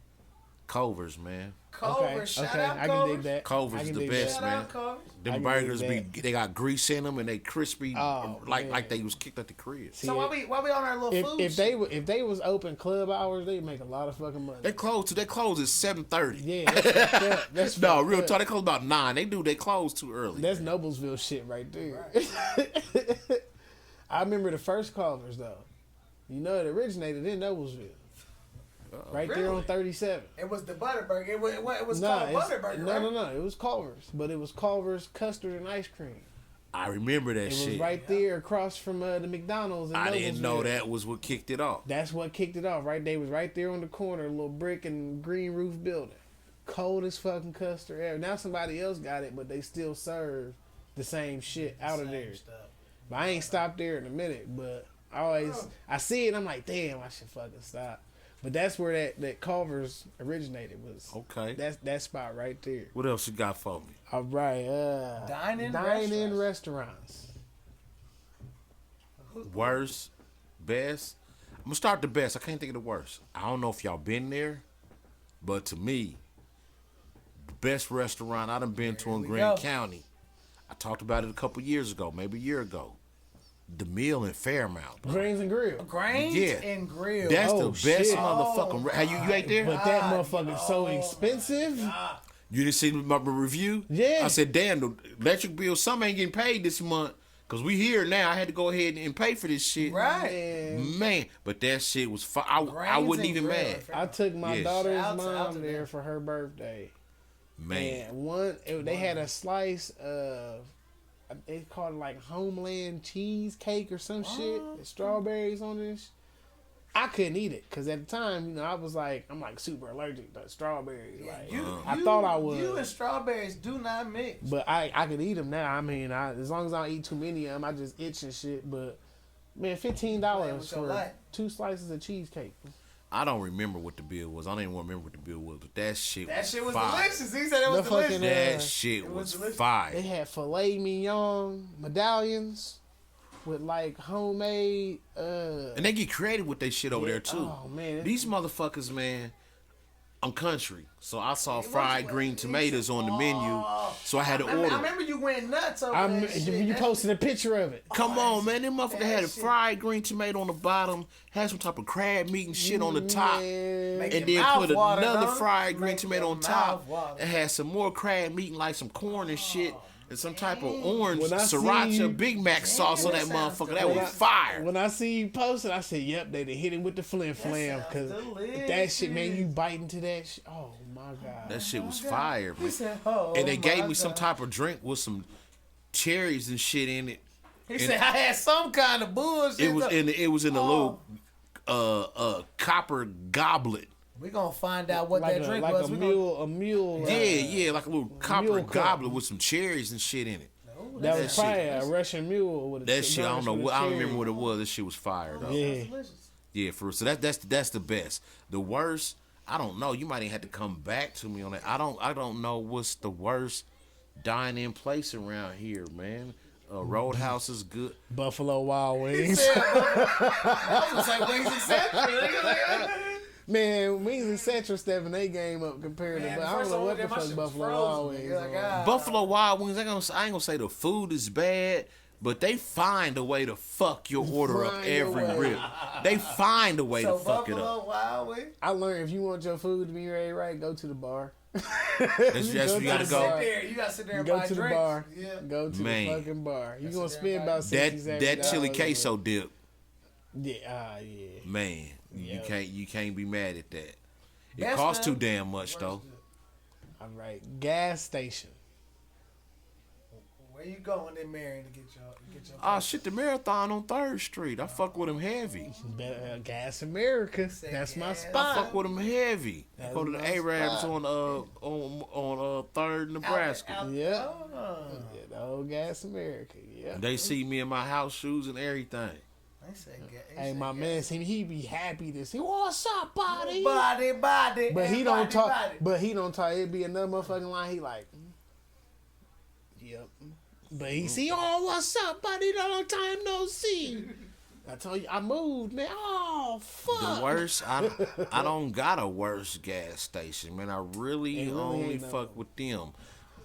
S3: Culver's, man.
S2: Culver's, shout out
S1: I can dig that.
S3: Culver's is the best, man. Them burgers they got grease in them and they crispy, like they was kicked at the crib.
S2: So why we on our little food?
S1: If they was open club hours, they'd make a lot of fucking money.
S3: They close at 7:30.
S1: Yeah, that's
S3: no real talk. They close about 9. They close too early.
S1: That's Noblesville shit right there. Right. I remember the first Culver's though. You know, it originated in Noblesville. Right there on 37.
S2: It was the Butterburger. It was called Butterburger.
S1: No. It was Culver's, but it was Culver's custard and ice cream.
S3: I remember that shit.
S1: It was right there across from the McDonald's.
S3: I didn't know that was what kicked it off.
S1: That's what kicked it off. Right, they was right there on the corner, a little brick and green roof building. Cold as fucking custard ever. Now somebody else got it, but they still serve the same shit out of there. Stuff. But I ain't stopped there in a minute. But I see it, I'm like, damn, I should fucking stop. But that's where that Culver's originated was.
S3: Okay.
S1: That's that spot right there.
S3: What else you got for me?
S1: All right. Dine-in restaurants.
S3: Worst, best. I'm gonna start the best. I can't think of the worst. I don't know if y'all been there, but to me, the best restaurant I done been to in Grant County. I talked about it a couple years ago, maybe a year ago. The Mill in Fairmount.
S1: Grains and Grill.
S2: And Grill.
S3: That's the best motherfucking. You ate there?
S1: But that motherfucker's so expensive.
S3: You didn't see my review?
S1: Yeah.
S3: I said, damn, the electric bill, some ain't getting paid this month. Because we here now. I had to go ahead and pay for this shit.
S2: Right.
S3: Man, but that shit was fun. I wasn't even mad.
S1: I took my daughter's mom there for her birthday.
S3: Man.
S1: They had a slice of, they called it like Homeland cheesecake or some shit. Strawberries on this. I couldn't eat it because at the time, I was like, I'm like super allergic to strawberries. Like, I thought I was.
S2: You and strawberries do not mix.
S1: But I could eat them now. I mean, as long as I don't eat too many of them, I just itch and shit. But man, $15 for 2 slices of cheesecake.
S3: I don't remember what the bill was. I don't even want to remember what the bill was, but that shit was
S2: delicious. He said it was delicious.
S3: That shit was fire.
S1: They had filet mignon medallions with like homemade
S3: and they get creative with their shit over there too.
S1: Oh man.
S3: These motherfuckers, man. I'm country, so I saw fried green tomatoes on the menu, so I had to order.
S2: I remember you went nuts over that shit.
S1: You posted a picture of it.
S3: Come on, man. Them motherfucker had a fried green tomato on the bottom, had some type of crab meat and shit on the top, and then put another fried green tomato on top, and had some more crab meat and like some corn and shit. And some type of orange sriracha Big Mac sauce on that motherfucker. That was fire.
S1: When I see you posted, I said, yep, they hit him with the flim flam. Because that shit, man, you bite into that shit. Oh, my God.
S3: That shit was fire, man. And they gave me some type of drink with some cherries and shit in it.
S2: He said, I had some kind of bullshit.
S3: It was in a little copper goblet.
S2: We're going to find out what that drink was.
S1: A mule.
S3: Yeah, like a little copper goblet with some cherries and shit in it.
S1: That was probably a Russian mule. With
S3: that shit, I don't know. I don't remember what it was. This shit was fire, though. Yeah, so that's the best. The worst, I don't know. You might even have to come back to me on that. I don't know what's the worst dine-in place around here, man. Roadhouse is good.
S1: Buffalo Wild Wings.
S2: I was like Wings and Central.
S1: Man, Wings and Central stepping their game up compared to, but I don't know what the fuck Buffalo Wild Wings are.
S3: Buffalo Wild Wings, I ain't gonna say the food is bad, but they find a way to fuck your order up every rip. They find a way to fuck it up.
S2: Buffalo Wild Wings?
S1: I learned if you want your food to be ready right, go to the bar.
S3: That's you gotta go.
S2: You gotta sit there and
S1: go
S2: buy
S1: to
S2: drinks.
S1: The bar.
S2: Yeah.
S1: Go to the fucking bar. You gonna spend about $60,
S3: that chili queso dip.
S1: Yeah,
S3: Man, you can't be mad at that. It costs too damn much though.
S1: All right, gas station.
S2: Where you going in Marion to get your
S3: Oh shit, the Marathon on 3rd Street. I fuck with them heavy.
S1: Gas America. That's my spot.
S3: I fuck with them heavy. I go to the Arabs on 3rd Nebraska.
S1: Yeah, the old Gas America. Yeah.
S3: They see me in my house shoes and everything.
S1: Hey, my man, he be happy to see. What's up, body?
S2: Body.
S1: But he don't talk. But he don't talk. It'd be another motherfucking line. He like, yep. But he see, oh, what's up, buddy? Long time no see. I told you, I moved, man. Oh, fuck.
S3: The worst, I don't got a worse gas station, man. I really only fuck with them.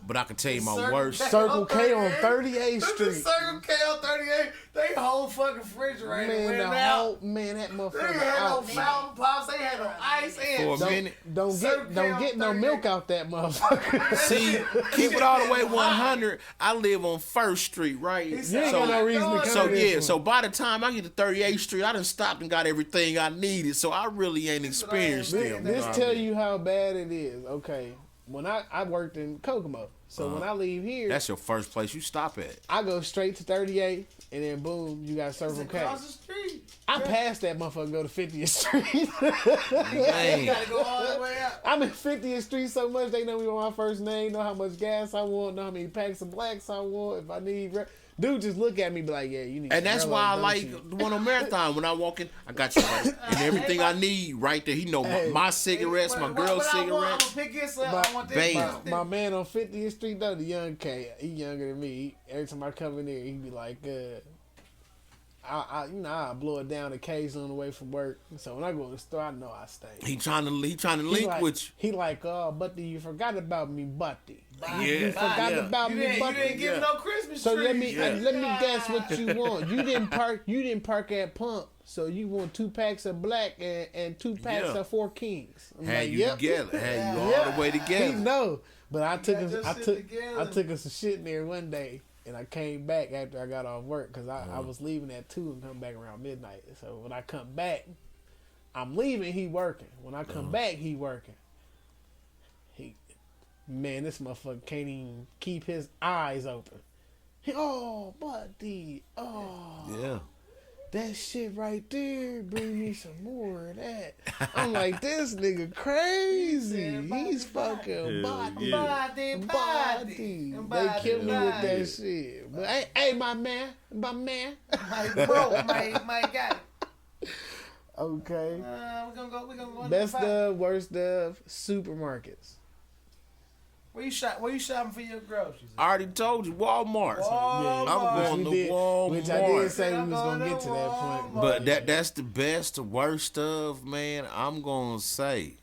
S3: But I can tell you my worst.
S1: Circle K on 38th Street.
S2: Circle K on 38th. They whole fucking refrigerator went out.
S1: Man, that motherfucker
S2: They had
S1: out.
S2: no fountain pops. They had no ice.
S3: For a minute.
S1: Don't get no milk out that motherfucker.
S3: See, keep it all the way 100. I live on 1st Street, right?
S1: You ain't got no reason to come
S3: So
S1: to this
S3: yeah,
S1: one.
S3: so by the time I get to 38th Street, I done stopped and got everything I needed. So I really ain't experienced them.
S1: This tell you how bad it is. Okay, when I worked in Kokomo, so when I leave here,
S3: That's your first place you stop at.
S1: I go straight to 38, and then boom, you got Circle K.
S2: Across the street.
S1: I passed that motherfucker and go to 50th Street.
S3: Dang.
S2: You gotta go all the way out.
S1: I'm in 50th Street so much they know me by my first name, know how much gas I want, know how many packs of blacks I want, if I need. Dude just look at me be like, yeah, you need.
S3: And that's
S1: Rello,
S3: why I
S1: don't
S3: like
S1: you?
S3: the one on Marathon. When I walk in, I got you right. And everything I need right there. He know my cigarettes, my girl's
S2: I'm
S3: cigarettes.
S2: gonna pick this up. I want this.
S3: Bam.
S1: My man on 50th Street though, the young K, he younger than me. Every time I come in there, he be like, I blow it down occasionally on the way from work. So when I go to the store, I know I stay.
S3: He trying to link
S1: like,
S3: with you.
S1: He like, Buddy, you forgot about me, Buddy.
S3: Yeah.
S1: You forgot about
S2: You
S1: me,
S2: didn't
S1: Buddy.
S2: give no Christmas
S1: So
S2: tree.
S1: let me guess what you want. You didn't park at Pump, so you want 2 packs of black and 2 packs of 4 Kings. I'm
S3: Had
S1: like,
S3: you
S1: yep.
S3: together. Had you all the way
S1: He
S3: together.
S1: know. But I took
S2: together.
S1: I took us a shit in there one day, and I came back after I got off work because I was leaving at 2 and come back around midnight. So when I come back, I'm leaving. He working. When I come back, he working. Man, this motherfucker can't even keep his eyes open. Buddy.
S3: Yeah.
S1: That shit right there, bring me some more of that. I'm like, this nigga crazy. He's fucking body.
S2: Body.
S1: They killed me with that shit. But hey, my man.
S2: My bro, my guy.
S1: Okay.
S2: We're gonna go.
S1: Best of, worst of, supermarkets.
S2: Where you shopping for your groceries?
S3: I already told you, Walmart. I'm going to Walmart.
S1: Which I did say we was gonna get to that point.
S3: But that's the best, the worst of, man. I'm gonna say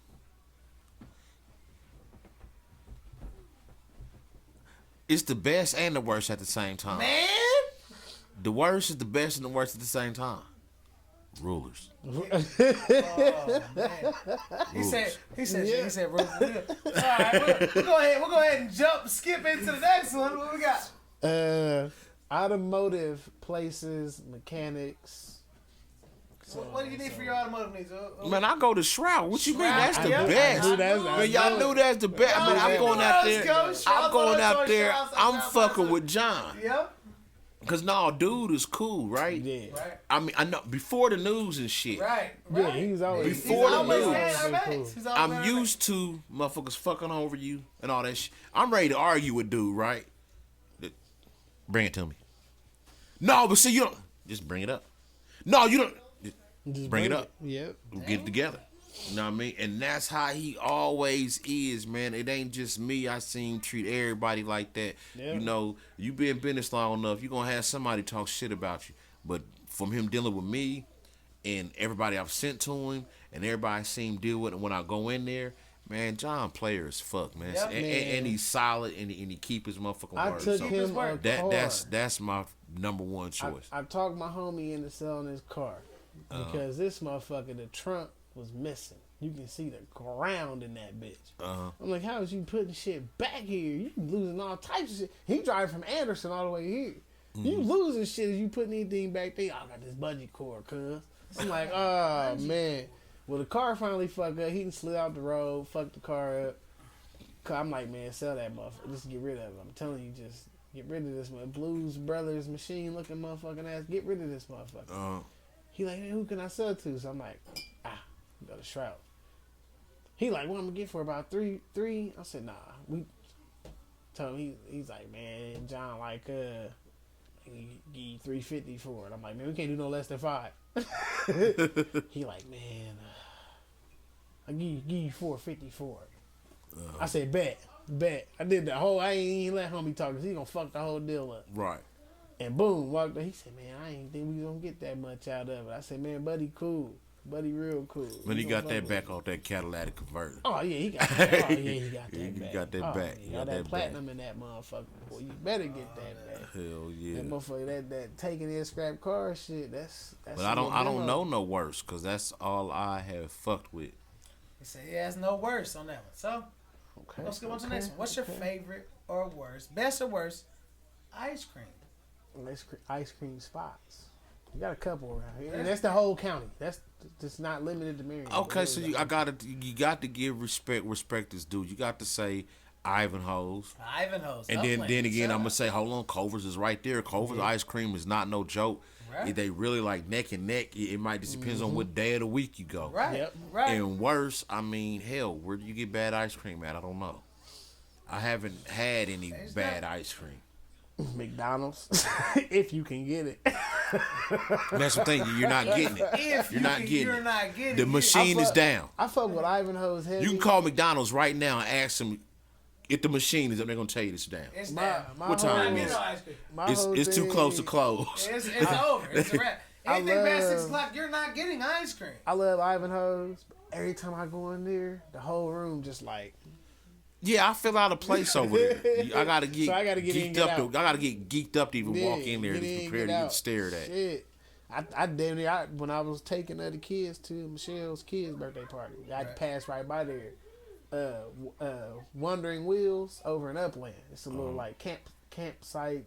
S3: it's the best and the worst at the same time.
S2: Man,
S3: The worst is the best and the worst at the same time. Rulers.
S2: man. He said, Rose. All right, we'll go ahead and skip into the next one. What we got?
S1: Automotive places, mechanics.
S2: So, what do you need for your automotive needs?
S3: Man, I go to Shroud. What you mean? That's the
S2: Yeah.
S3: best.
S1: I
S3: Man, y'all knew that's the best. Man, I'm going out there. I'm going out there. I'm fucking with John.
S2: Yep.
S3: Cause no, dude is cool, right?
S1: Yeah.
S2: Right.
S3: I mean, I know before the news and shit.
S2: Right.
S1: Yeah, he's always
S3: Before the news.
S2: I'm
S3: I'm used to motherfuckers fucking over you and all that shit. I'm ready to argue with dude, right? Bring it to me. No, but see, you don't. Just bring it up. No, you don't. Just bring it up.
S1: Yep.
S3: We'll get it together. You know what I mean? And that's how he always is, man. It ain't just me. I seen him treat everybody like that.
S1: Yeah.
S3: You know, you been in business long enough, you're going to have somebody talk shit about you. But from him dealing with me and everybody I've sent to him and everybody I seen him deal with, and when I go in there, man, John player as fuck, man.
S2: Yep,
S3: and he's solid, and he keep his motherfucking
S1: I
S3: word.
S1: took
S3: So
S1: him a car.
S3: that's my number one choice.
S1: I talked my homie into selling his car because this motherfucker, the trunk was missing. You can see the ground in that bitch. I'm like, how is you putting shit back here? You losing all types of shit. He driving from Anderson all the way here. You losing shit as you putting anything back there. I got this bungee cord, cuz. I'm like, oh man. Well, the car finally fucked up. He done slid out the road, fucked the car up. I'm like, man, sell that motherfucker. Just get rid of it. I'm telling you, just get rid of this Blues Brothers machine looking motherfucking ass. Get rid of this motherfucker. He like, hey, who can I sell to? So I'm like, go to Shroud. He like, what I'm gonna get for about three? I said, nah. We told him he's like, man, John, like, give you $350 for it. I'm like, man, we can't do no less than $5. He like, man, I give you $450 for it. I said, bet. I did the whole. I ain't even let homie talk because he gonna fuck the whole deal up.
S3: Right.
S1: And boom, walked up. He said, man, I ain't think we gonna get that much out of it. I said, man, buddy, cool. Buddy real cool.
S3: When he got that back off that catalytic converter.
S1: Oh yeah, he got that. Oh yeah, he got that
S3: He
S1: back.
S3: got that back.
S1: He got that platinum in that motherfucker. Boy, you better get that back.
S3: Hell yeah.
S1: That motherfucker, that taking in scrap car shit. That's.
S3: But I don't know no worse, cause that's all I have fucked with.
S2: He said he has no worse on that one. So let's go on to the next one. What's your favorite or worst, best or worst, ice cream?
S1: Ice cream spots. You got a couple around here, and that's the whole county. That's just not limited to Marion.
S3: Okay, so you got to give respect is due. You got to say Ivanhoe's. And then again, I'm gonna say, hold on, Culver's is right there. Culver's ice cream is not no joke. Right. If they really like neck and neck, it might just depends on what day of the week you go.
S2: Right. Yep. Right.
S3: And worse, I mean, hell, where do you get bad ice cream at? I don't know. I haven't had any bad ice cream.
S1: McDonald's, if you can get it.
S3: That's the thing. You're not getting it. You're not getting it. The machine is down.
S1: I fuck with Ivanhoe's heavy.
S3: You can call McDonald's right now and ask them if the machine is up. They're gonna tell you it's down.
S2: It's down.
S3: What time is it? It's too close to close.
S2: It's over. It's a wrap. Anything past 6 o'clock, you're not getting ice cream.
S1: I love Ivanhoe's. Every time I go in there, the whole room just like.
S3: Yeah, I feel out of place over there. I gotta get geeked up. I gotta get geeked up to even walk in there and be prepared to get stared at.
S1: Shit. I damn near, when I was taking other kids to Michelle's kids' birthday party, I'd pass right by there. Wandering Wheels over in Upland. It's a little like campsite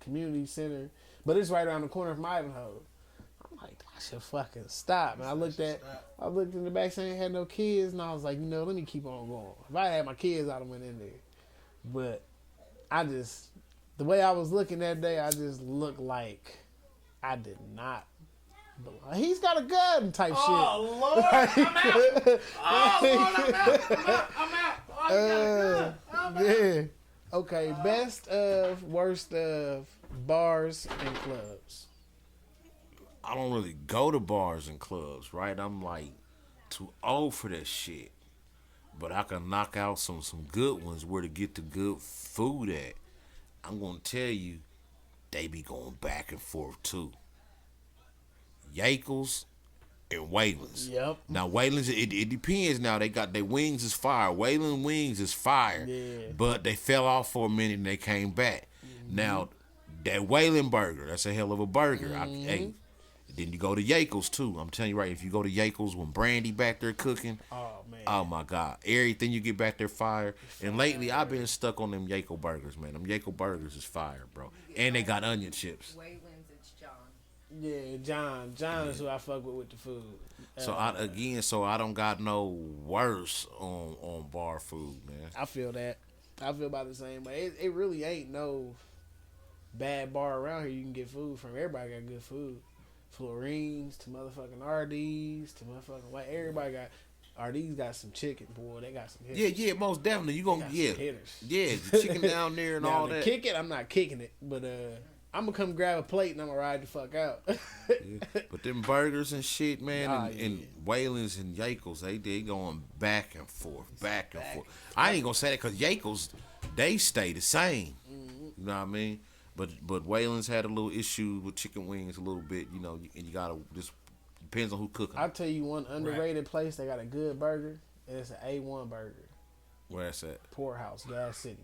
S1: community center, but it's right around the corner from Ivanhoe. I'm like, I should fucking stop. And I looked in the back saying I had no kids, and I was like, let me keep on going. If I had my kids, I'd have went in there. But the way I was looking that day, I just looked like I did not. He's got a gun type shit.
S2: Oh, Lord, I'm out. I'm out. Oh, he got a gun.
S1: Yeah. Okay, best of, worst of bars and clubs.
S3: I don't really go to bars and clubs, right? I'm like too old for that shit. But I can knock out some good ones where to get the good food at. I'm gonna tell you, they be going back and forth too. Yakels and Wayland's.
S1: Yep.
S3: Now Wayland's, it depends. Now they got their wings is fire. Wayland wings is fire.
S1: Yeah.
S3: But they fell off for a minute and they came back. Mm-hmm. Now that Wayland burger, that's a hell of a burger.
S1: Mm-hmm.
S3: Then you go to Yakels too. I'm telling you right, if you go to Yakels when Brandy back there cooking,
S1: oh man,
S3: oh my God, everything you get back there fire. And lately I've been stuck on them Yakel burgers, man. Them Yakel burgers is fire, bro. And they got onion chips.
S4: Wayland's, it's John.
S1: Yeah, John is who I fuck with the food.
S3: So I don't got no worse on bar food, man.
S1: I feel that. I feel about the same way. It really ain't no bad bar around here you can get food from. Everybody got good food. Florines to motherfucking RDs to motherfucking white. Everybody got RDs got some chicken, boy. They got some hitters.
S3: Yeah, most definitely. You gonna
S1: hitters.
S3: Yeah, the chicken down there and all that.
S1: Kick it, I'm not kicking it, but I'm gonna come grab a plate and I'm gonna ride the fuck out.
S3: Yeah. But them burgers and shit, man, and Wayland's and Yakels, they going back and forth. I ain't gonna say that because Yakels, they stay the same. Mm-hmm. You know what I mean? But Wayland's had a little issue with chicken wings a little bit, and you gotta just depends on who cooking.
S1: I'll tell you one underrated place. They got a good burger, and it's an A1 burger.
S3: Where's that?
S1: Poorhouse, Gas City.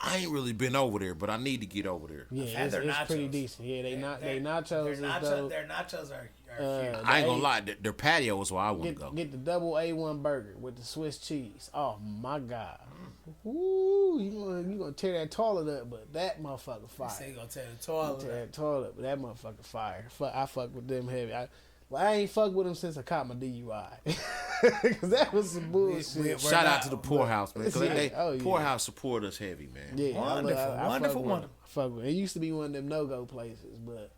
S3: I ain't really been over there, but I need to get over there.
S1: Yeah, it's pretty decent. Yeah, they nachos.
S2: Their nachos are huge.
S3: I ain't gonna lie, their patio is where I want to go.
S1: Get the double A1 burger with the Swiss cheese. Oh my God. Ooh, you gonna tear that toilet up, but that motherfucker fire.
S2: You say you gonna tear the toilet up.
S1: Tear that toilet up, but that motherfucker fire. I fuck with them heavy. I ain't fuck with them since I caught my DUI. Cause that was some bullshit.
S3: Shout out to the Poorhouse, man. Cause Poorhouse support us heavy, man.
S1: Yeah,
S2: wonderful.
S1: Fuck with it. It used to be one of them no-go places, but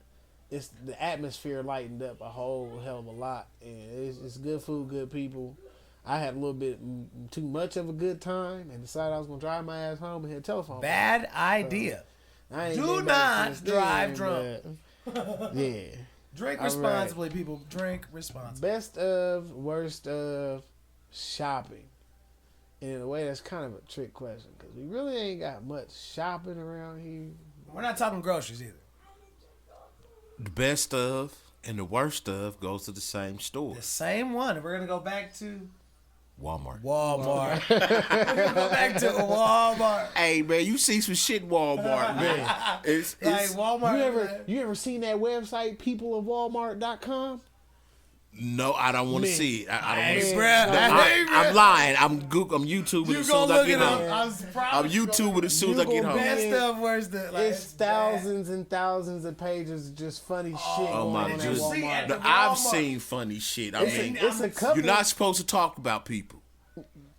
S1: it's the atmosphere lightened up a whole hell of a lot, and it's good food, good people. I had a little bit too much of a good time and decided I was gonna drive my ass home and hit a telephone.
S2: Bad idea. Do not drive drunk.
S1: Yeah.
S2: Drink responsibly, people. Drink responsibly.
S1: Best of, worst of shopping. And in a way, that's kind of a trick question because we really ain't got much shopping around here.
S2: We're not talking groceries either.
S3: The best of And the worst stuff goes to the same store.
S2: The same one. We're gonna go back to
S3: Walmart.
S2: We're gonna go back to Walmart.
S3: Hey man, you see some shit Walmart, man. It's
S2: Like Walmart.
S1: You ever seen that website, peopleofwalmart.com?
S3: No, I don't want to see it. I don't want to see
S2: bruh.
S3: it. I'm lying. I'm YouTubing as soon as I get home. I'm YouTubing as soon as I get home.
S2: That stuff where's the like,
S1: it's thousands and thousands of pages of just funny shit.
S3: Oh my
S1: going on at
S3: goodness.
S1: Walmart.
S3: No, I've seen funny shit. I mean,
S1: it's a couple.
S3: you're not supposed to talk about people.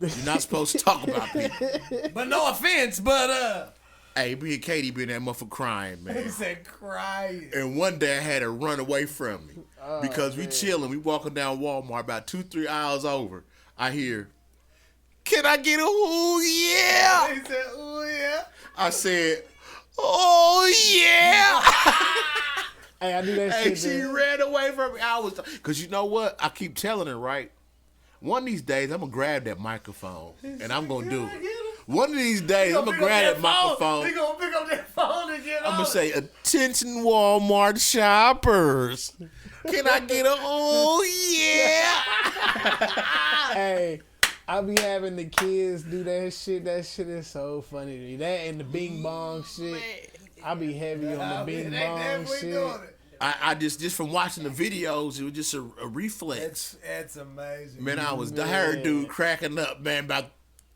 S3: You're not supposed to talk about people.
S2: But no offense, but
S3: Hey, me and Katie been that motherfucker crying,
S2: he
S3: man.
S2: said crying.
S3: And one day I had her run away from me because we chilling. We walking down Walmart about 2-3 hours over. I hear, "Can I get a ooh yeah?"
S2: He said, "Ooh yeah."
S3: I said, "Oh yeah."
S1: Hey, I do that
S3: Hey,
S1: shit.
S3: she ran away from me. Cause you know what? I keep telling her, right? One of these days I'm gonna grab that microphone and I'm gonna do it. One of these days I'm gonna grab that microphone.
S2: He gonna pick up that phone and get on.
S3: I'm gonna say, "Attention, Walmart shoppers. Can I get a oh yeah?"
S1: Hey, I be having the kids do that shit. That shit is so funny to me. That and the Bing Bong shit. I be heavy on the Bing Bong shit.
S3: I just from watching the videos, it was just a reflex.
S2: It's amazing.
S3: Man, I heard dude cracking up, man, about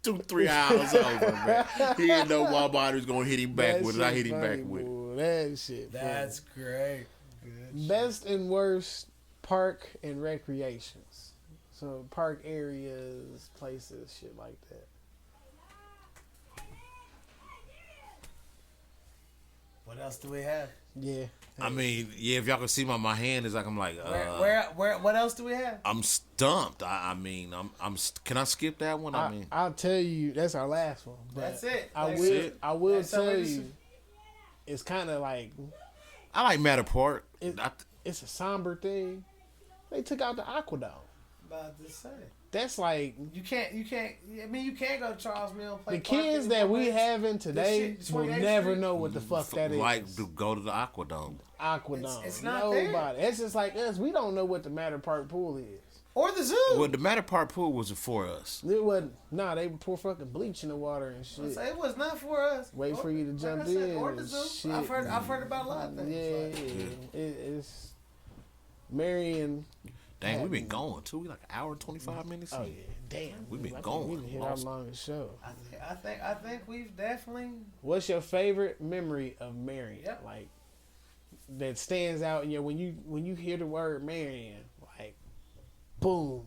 S3: 2-3 hours over, man. He didn't know Walmart was gonna hit him back with it. I hit him back with it.
S1: That shit.
S2: That's great. Good
S1: Best and worst park and recreations. So park areas, places, shit like that.
S2: What else do we have?
S1: Yeah.
S3: I mean, yeah, if y'all can see my hand is like I'm like
S2: Where what else do we have?
S3: I'm stumped. I mean, can I skip that one? I mean,
S1: I'll tell you that's our last one. But
S2: That's it.
S1: I will tell you it's kind of like
S3: I like Matter Park.
S1: it's a somber thing. They took out the Aquadome.
S2: About to say.
S1: That's like
S2: You can't. I mean, you can't go to Charles Mill. Play
S1: the kids that we having today
S2: This shit,
S1: will
S2: 28th
S1: never
S2: Street.
S1: know what the fuck that is.
S3: Like to go to the Aquadome.
S1: Aquadome.
S2: It's not
S1: Nobody.
S2: there.
S1: It's just like us. We don't know what the Matter Park pool is.
S2: or the zoo.
S3: Well, the Matter Park pool was for us.
S1: It wasn't. Nah, they would pour fucking bleach in the water and shit.
S2: It was not for us.
S1: Wait for you to jump
S2: I said,
S1: in
S2: Or the
S1: and
S2: zoo.
S1: shit.
S2: I've heard about a lot of things.
S1: Yeah, it's Marion.
S3: Dang, we've been going too. We like an hour and 25 minutes.
S1: Oh yeah, damn.
S3: We've been
S1: I think
S3: going.
S1: We done hit our longest show.
S2: I think we've definitely.
S1: What's your favorite memory of Marion?
S2: Yep.
S1: Like that stands out in your when you hear the word Marion, like boom.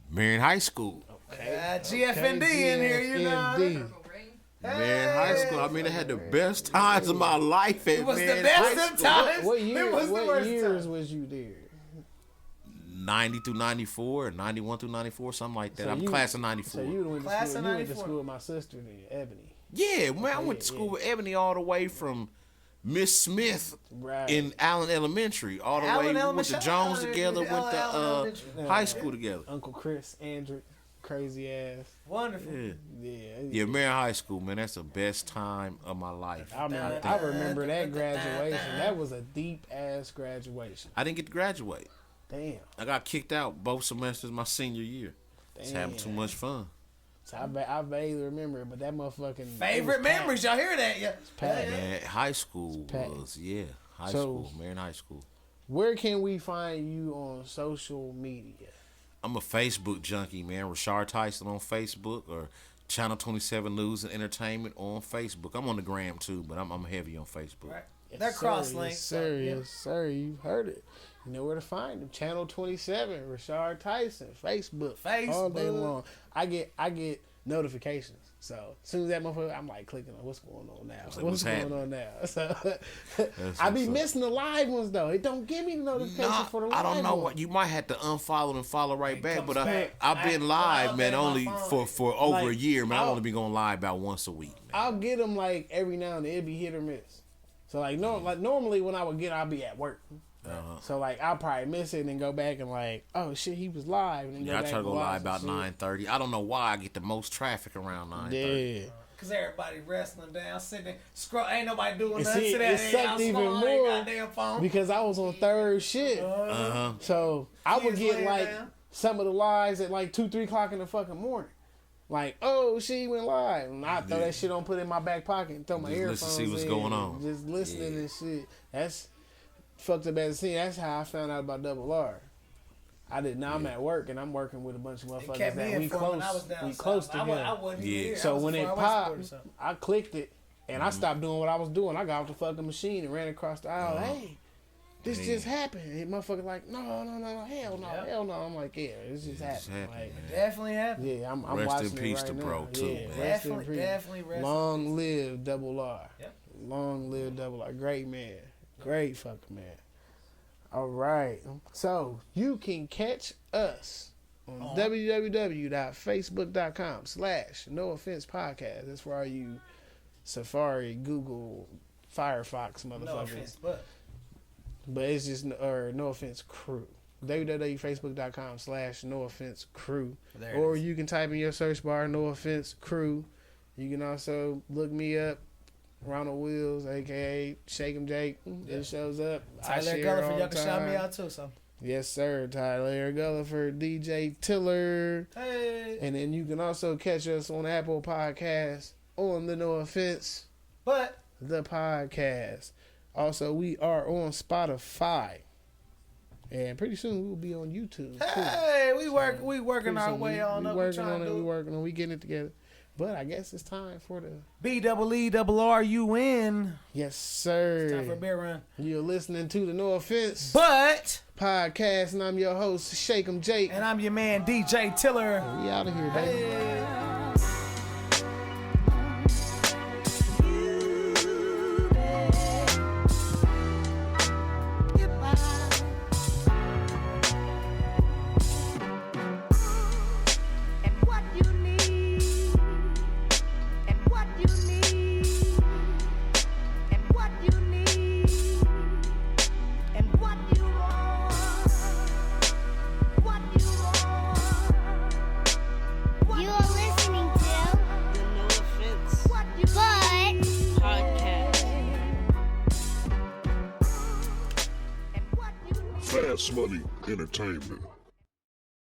S3: Marion High School.
S2: GFND in here, you know.
S1: GFND.
S3: Marion High School. I mean, I had the best times of my life at
S2: It was
S3: Marion
S2: the
S3: High
S2: best
S3: School.
S2: of times.
S1: What year?
S2: It was the
S1: What
S2: worst
S1: years
S2: time.
S1: was you there?
S3: 90 through 94, or 91 through 94, something like that.
S1: So
S3: I'm
S1: you-
S3: class of 94.
S1: So you went to
S2: Class
S1: school.
S2: of
S1: You went to
S2: 94.
S1: school with my sister, then Ebony.
S3: Yeah, man, I went to school with Ebony all the way from Miss Smith
S1: Right.
S3: in Allen Elementary, all the
S2: Allen
S3: way. We went
S2: Elementary.
S3: to Jones together, went
S2: Allen
S3: to
S2: Elementary.
S3: high school together.
S1: Uncle Chris, Andrew, crazy ass.
S2: Wonderful.
S3: Yeah.
S1: Yeah.
S3: Marion High School, man, that's the best time of my life.
S1: I remember that graduation. That was a deep ass graduation.
S3: I didn't get to graduate.
S1: Damn.
S3: I got kicked out both semesters my senior year. Just having too much fun.
S1: So I vaguely remember it, but that motherfucking
S2: Favorite memories, y'all hear that? Yeah.
S3: Man, high school
S1: packed.
S3: was, high
S1: So-
S3: school, Marion High School.
S1: Where can we find you on social media?
S3: I'm a Facebook junkie, man. Richarh Tyson on Facebook or Channel 27 News and Entertainment on Facebook. I'm on the gram too, but I'm heavy on Facebook.
S2: Right.
S1: Yes,
S2: They're
S1: sir.
S2: cross links.
S1: Yes, sir. Yes, sir. You've heard it. You know where to find them. Channel 27, Richarh Tyson, Facebook. All day
S2: Facebook.
S1: long. I get notifications. So as soon as that motherfucker, I'm like clicking on what's going on now.
S3: like,
S1: What's going
S3: happening?
S1: on now? So I be
S3: what's up.
S1: missing the live ones though. It don't give me the notifications for the live
S3: I don't know
S1: ones.
S3: what you might have to unfollow and follow right back, but
S2: back.
S3: I've been live, man, only for over a
S1: Like,
S3: year, man. I've
S1: I'll-
S3: only been going live about once a week, man.
S1: I'll get them like every now and then. It'd be hit or miss. So like normally when I would get, I'll be at work. So like I'll probably miss it and then go back and like, oh shit, he was live. And then
S3: Yeah,
S1: go
S3: I
S1: back
S3: try to
S1: and
S3: go
S1: watch
S3: live about
S1: some shit.
S3: 9:30. I don't know why I get the most traffic around 9:30.
S1: Yeah.
S2: Cause everybody wrestling down, sitting, scroll. Ain't nobody doing nothing.
S1: See, it sucked even more
S2: goddamn phone.
S1: because I was on third shift. So I would get like some of the lives at like 2-3 o'clock in the fucking morning. Like, oh, she went live. And I throw that shit on, put it in my back pocket, and throw my earphones in.
S3: Just to see what's going on.
S1: Just listening and shit. That's fucked up as a scene. That's how I found out about Double R. I did not. I'm at work and I'm working with a bunch of motherfuckers that we close together. So when it popped, I clicked it and I stopped doing what I was doing. I got off the fucking machine and ran across the aisle. Hey, this just happened. And motherfucker like, no, hell no. I'm like, yeah, this just happened. Like,
S2: it definitely happened.
S1: Yeah, I'm
S3: rest
S1: watching
S3: in peace
S1: it
S3: to
S1: right
S3: bro
S1: now.
S3: too.
S1: Yeah,
S2: definitely rest.
S1: Long live Double R.
S2: Yep.
S1: Long live Double R. Great man. Great fucking man. All right. So you can catch us on www.facebook.com/NoOffensePodcast. That's for all you Safari, Google, Firefox motherfuckers.
S2: No offense,
S1: but it's just No Offense Crew. www.facebook.com/NoOffenseCrew. Or you can type in your search bar No Offense Crew. You can also look me up. Ronald Wills, a.k.a. Shake 'em Jake. It shows up.
S2: Tyler Gulliford, y'all can shout me out too, so.
S1: Yes, sir. Tyler Gulliford, DJ Tiller.
S2: Hey.
S1: And then you can also catch us on Apple Podcasts on the No Offense,
S2: but
S1: the podcast. Also, we are on Spotify. And pretty soon we'll be on YouTube too.
S2: Hey, we working our way on up.
S1: We working on it. We getting it together. But I guess it's time for the
S2: BEERRUN.
S1: Yes, sir.
S2: It's time for a beer run.
S1: You're listening to the No Offense
S2: But
S1: podcast, and I'm your host, Shake 'em Jake.
S2: And I'm your man, DJ Tiller.
S1: We out of here, baby.
S2: Hey.
S4: Fast Money Entertainment.